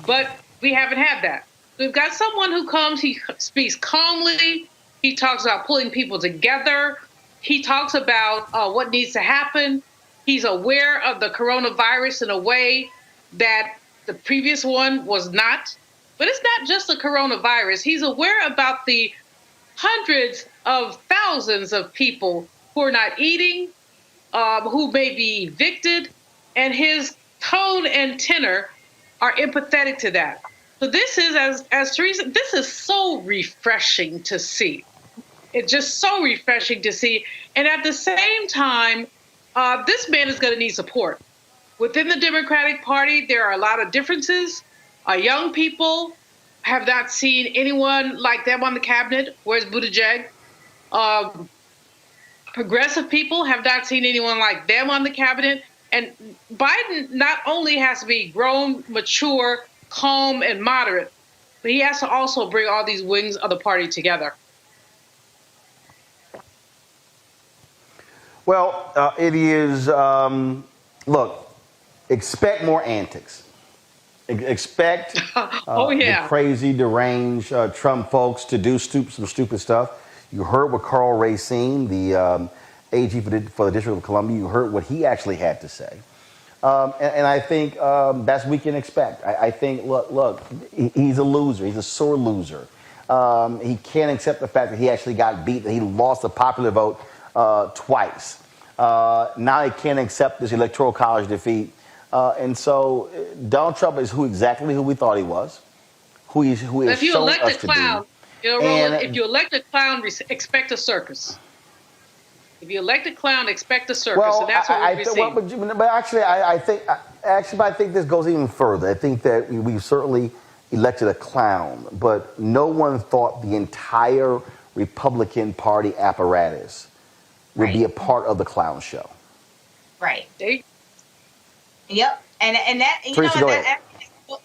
But we haven't had that. We've got someone who comes, he speaks calmly, he talks about pulling people together, he talks about what needs to happen. He's aware of the coronavirus in a way that the previous one was not. But it's not just the coronavirus. He's aware about the hundreds of thousands of people who are not eating, who may be evicted, and his tone and tenor are empathetic to that. So this is, as Teresa, this is so refreshing to see. It's just so refreshing to see. And at the same time, this man is going to need support. Within the Democratic Party, there are a lot of differences. Young people have not seen anyone like them on the cabinet. Where's Buttigieg? Progressive people have not seen anyone like them on the cabinet. And Biden not only has to be grown, mature, calm, and moderate, but he has to also bring all these wings of the party together. Well, it is, look, expect more antics. Expect the crazy, deranged Trump folks to do some stupid stuff. You heard what Carl Racine, the AG for the District of Columbia, you heard what he actually had to say. And I think that's what we can expect. I think, look, he's a loser. He's a sore loser. He can't accept the fact that he actually got beat, that he lost the popular vote twice. Now he can't accept this electoral college defeat. And so Donald Trump is exactly who we thought he was, who is shown us to be. If you elect a clown, Roland, if you elect a clown, expect a circus. If you elect a clown, expect a circus, well, and that's what we're seeing. But actually, I think this goes even further. I think that we certainly elected a clown, but no one thought the entire Republican Party apparatus would be a part of the clown show. Right. Yep. And that, you Teresa, know, that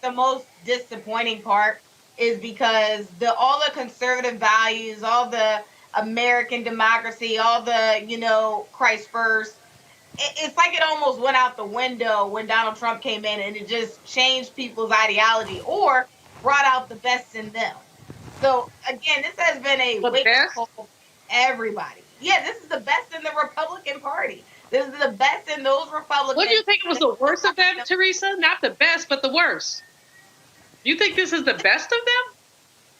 the most disappointing part is because all the conservative values, all the American democracy, all the, you know, Christ first, it's like it almost went out the window when Donald Trump came in, and it just changed people's ideology or brought out the best in them. So again, this has been a wake-up call for everybody. Yeah, this is the best in the Republican Party. This is the best in those Republicans. What do you think was the worst of them, Teresa? Not the best, but the worst. You think this is the best of them?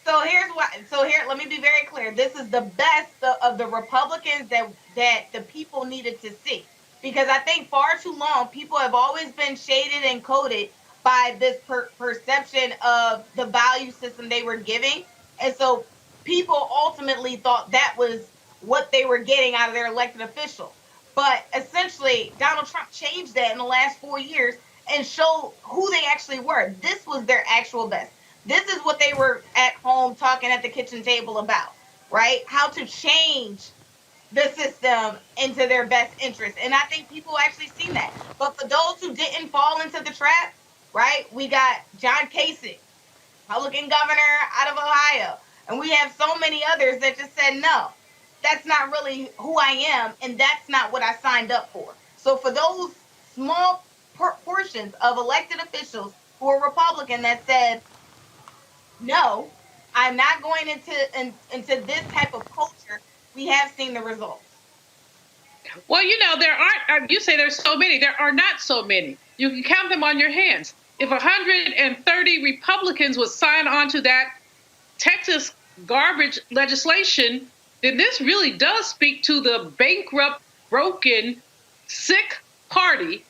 So here's why. So here, let me be very clear. This is the best of the Republicans that the people needed to see, because I think far too long people have always been shaded and coded by this perception of the value system they were giving, and so people ultimately thought that was what they were getting out of their elected officials. But essentially, Donald Trump changed that in the last 4 years and showed who they actually were. This was their actual best. This is what they were at home talking at the kitchen table about, right? How to change the system into their best interest. And I think people actually seen that. But for those who didn't fall into the trap, right, we got John Kasich, Republican governor out of Ohio. And we have so many others that just said, no, that's not really who I am, and that's not what I signed up for. So for those small portions of elected officials who are Republican that said, no, I'm not going into this type of culture. We have seen the results. Well, there aren't, you say there's so many. There are not so many. You can count them on your hands. If 130 Republicans would sign on to that Texas garbage legislation, then this really does speak to the bankrupt, broken, sick party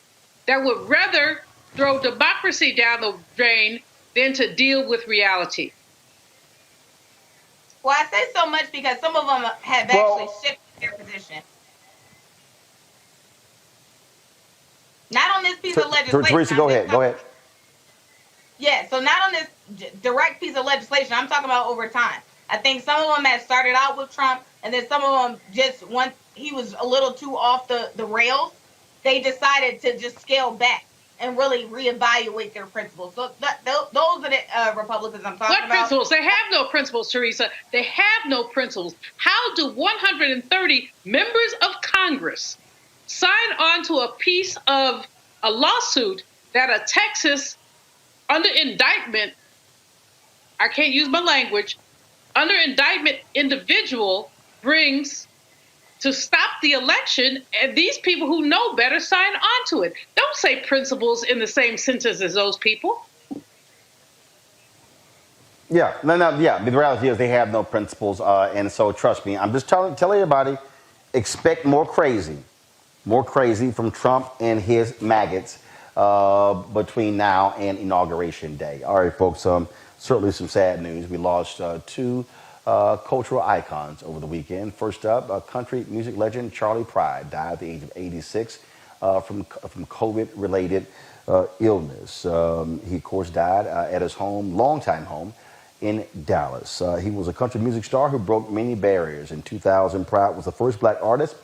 that would rather throw democracy down the drain than to deal with reality. Well, I say so much because some of them have actually shifted their position. Not on this piece of legislation. Teresa, go ahead. Yeah, so not on this direct piece of legislation. I'm talking about over time. I think some of them had started out with Trump, and then some of them just once he was a little too off the rails, they decided to just scale back and really reevaluate their principles. So those are the Republicans I'm talking about. What principles? They have no principles, Teresa. They have no principles. How do 130 members of Congress sign on to a piece of a lawsuit that a Texas under indictment, I can't use my language, under indictment individual brings to stop the election, and these people who know better sign on to it? Don't say principles in the same sentence as those people. Yeah, the reality is they have no principles, and so trust me, I'm just telling everybody, expect more crazy from Trump and his maggots between now and Inauguration Day. All right, folks, certainly some sad news. We lost two cultural icons over the weekend. First up, country music legend Charlie Pride died at the age of 86 from COVID-related illness. He, of course, died at his home, longtime home, in Dallas. He was a country music star who broke many barriers. In 2000, Pride was the first black artist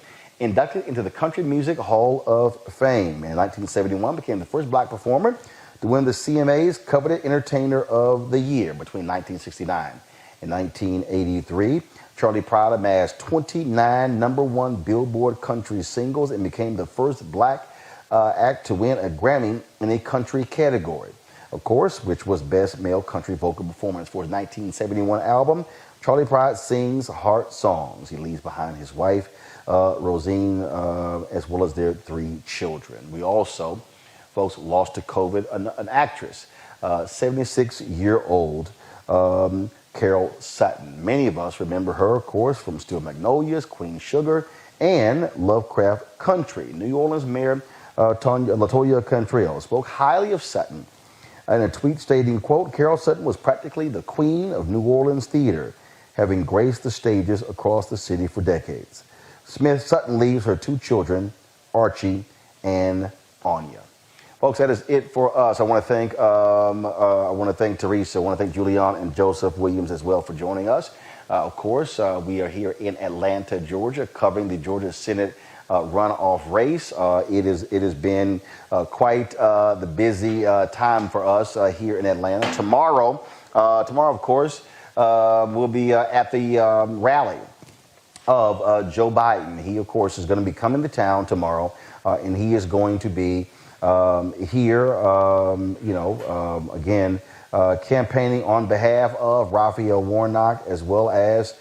inducted into the Country Music Hall of Fame. In 1971, became the first black performer to win the CMA's Coveted Entertainer of the Year. Between 1969 and 1983, Charlie Pride amassed 29 #1 Billboard country singles and became the first black act to win a Grammy in a country category, of course, which was Best Male Country Vocal Performance. For his 1971 album, Charlie Pride sings heart songs. He leaves behind his wife, Rosine, as well as their 3 children. We also, folks, lost to COVID an actress, 76-year-old Carol Sutton. Many of us remember her, of course, from Steel Magnolias, Queen Sugar, and Lovecraft Country. New Orleans Mayor LaToya Cantrell spoke highly of Sutton in a tweet stating, quote, "Carol Sutton was practically the queen of New Orleans theater, having graced the stages across the city for decades." Sutton leaves her 2 children, Archie and Anya. Folks, that is it for us. I want to thank Teresa. I want to thank Julian and Joseph Williams as well for joining us. Of course, we are here in Atlanta, Georgia, covering the Georgia Senate runoff race. It has been quite the busy time for us here in Atlanta. Tomorrow, of course, we'll be at the rally of Joe Biden. He, of course, is going to be coming to town tomorrow, and he is going to be here, again, campaigning on behalf of Raphael Warnock as well as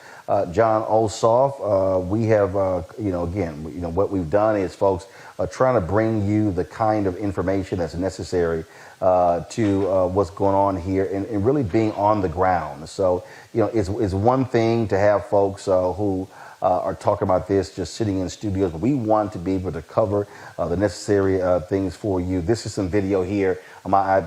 John Ossoff. We have, what we've done is, folks, trying to bring you the kind of information that's necessary to what's going on here and really being on the ground. So, it's one thing to have folks who are talking about this just sitting in studios, but we want to be able to cover the necessary things for you. This is some video here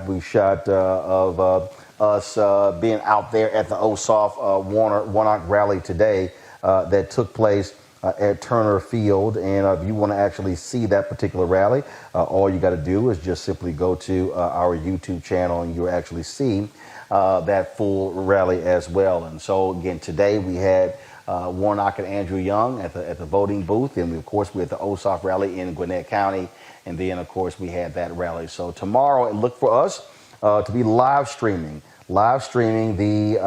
we shot of us being out there at the Ossoff Warnock rally today that took place at Turner Field. And if you want to actually see that particular rally, all you got to do is just simply go to our YouTube channel and you'll actually see that full rally as well. And so again, today we had Warnock and Andrew Young at the voting booth, and of course we had the Ossoff rally in Gwinnett County, and then of course we had that rally. So tomorrow, look for us to be live streaming the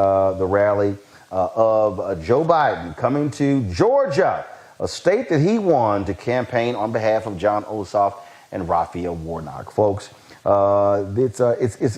rally of Joe Biden coming to Georgia, a state that he won, to campaign on behalf of John Ossoff and Raphael Warnock. Folks,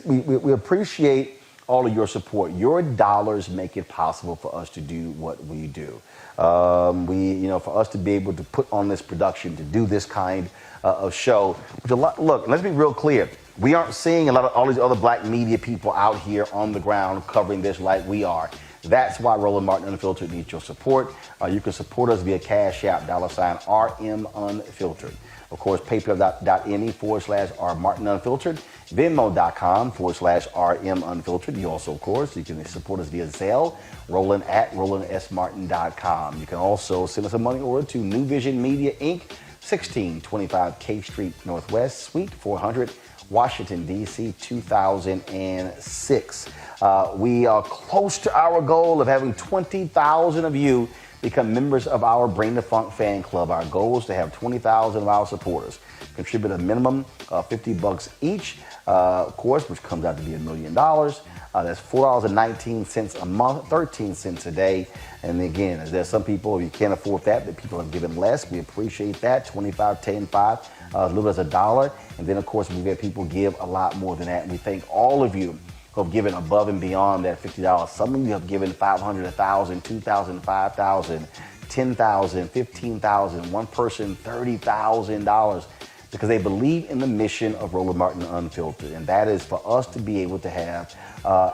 we appreciate all of your support. Your dollars make it possible for us to do what we do. For us to be able to put on this production, to do this kind of show. Look, let's be real clear. We aren't seeing a lot of all these other black media people out here on the ground covering this like we are. That's why Roland Martin Unfiltered needs your support. You can support us via Cash App, $RM Unfiltered. Of course, paypal.me/R Martin Unfiltered, Venmo.com/RM Unfiltered. You also, of course, you can support us via Zelle, Roland at RolandSMartin.com. You can also send us a money order to New Vision Media, Inc., 1625 K Street Northwest, Suite 400, Washington, D.C., 2006. We are close to our goal of having 20,000 of you become members of our Bring the Funk fan club. Our goal is to have 20,000 of our supporters contribute a minimum of $50 each, of course, which comes out to be $1 million. That's $4.19 a month, 13 cents a day. And again, there's some people, you can't afford that people have given less. We appreciate that. 25, 10, 5, as little as $1. And then, of course, we've had people give a lot more than that. And we thank all of you who have given above and beyond that $50. Some of you have given $500, $1,000, $2,000, $5,000, $10,000, $15,000, one person $30,000 because they believe in the mission of Roland Martin Unfiltered. And that is for us to be able to have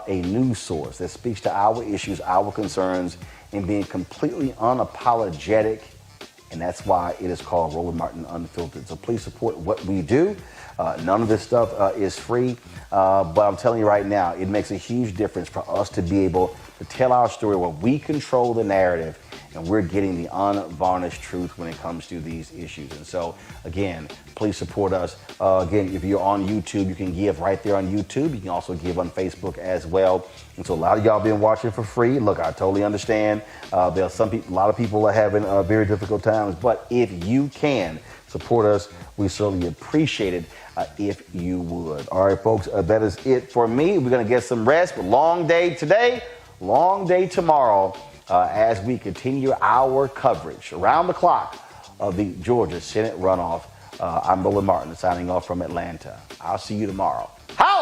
a news source that speaks to our issues, our concerns, and being completely unapologetic. And that's why it is called Roland Martin Unfiltered. So please support what we do. None of this stuff is free, but I'm telling you right now, it makes a huge difference for us to be able to tell our story where we control the narrative and we're getting the unvarnished truth when it comes to these issues. And so, again, please support us. Again, if you're on YouTube, you can give right there on YouTube. You can also give on Facebook as well. And so a lot of y'all been watching for free. Look, I totally understand. There are some people, a lot of people are having very difficult times, but if you can support us, we certainly appreciate it if you would. All right, folks, that is it for me. We're going to get some rest. Long day today, long day tomorrow as we continue our coverage around the clock of the Georgia Senate runoff. I'm Roland Martin signing off from Atlanta. I'll see you tomorrow. How?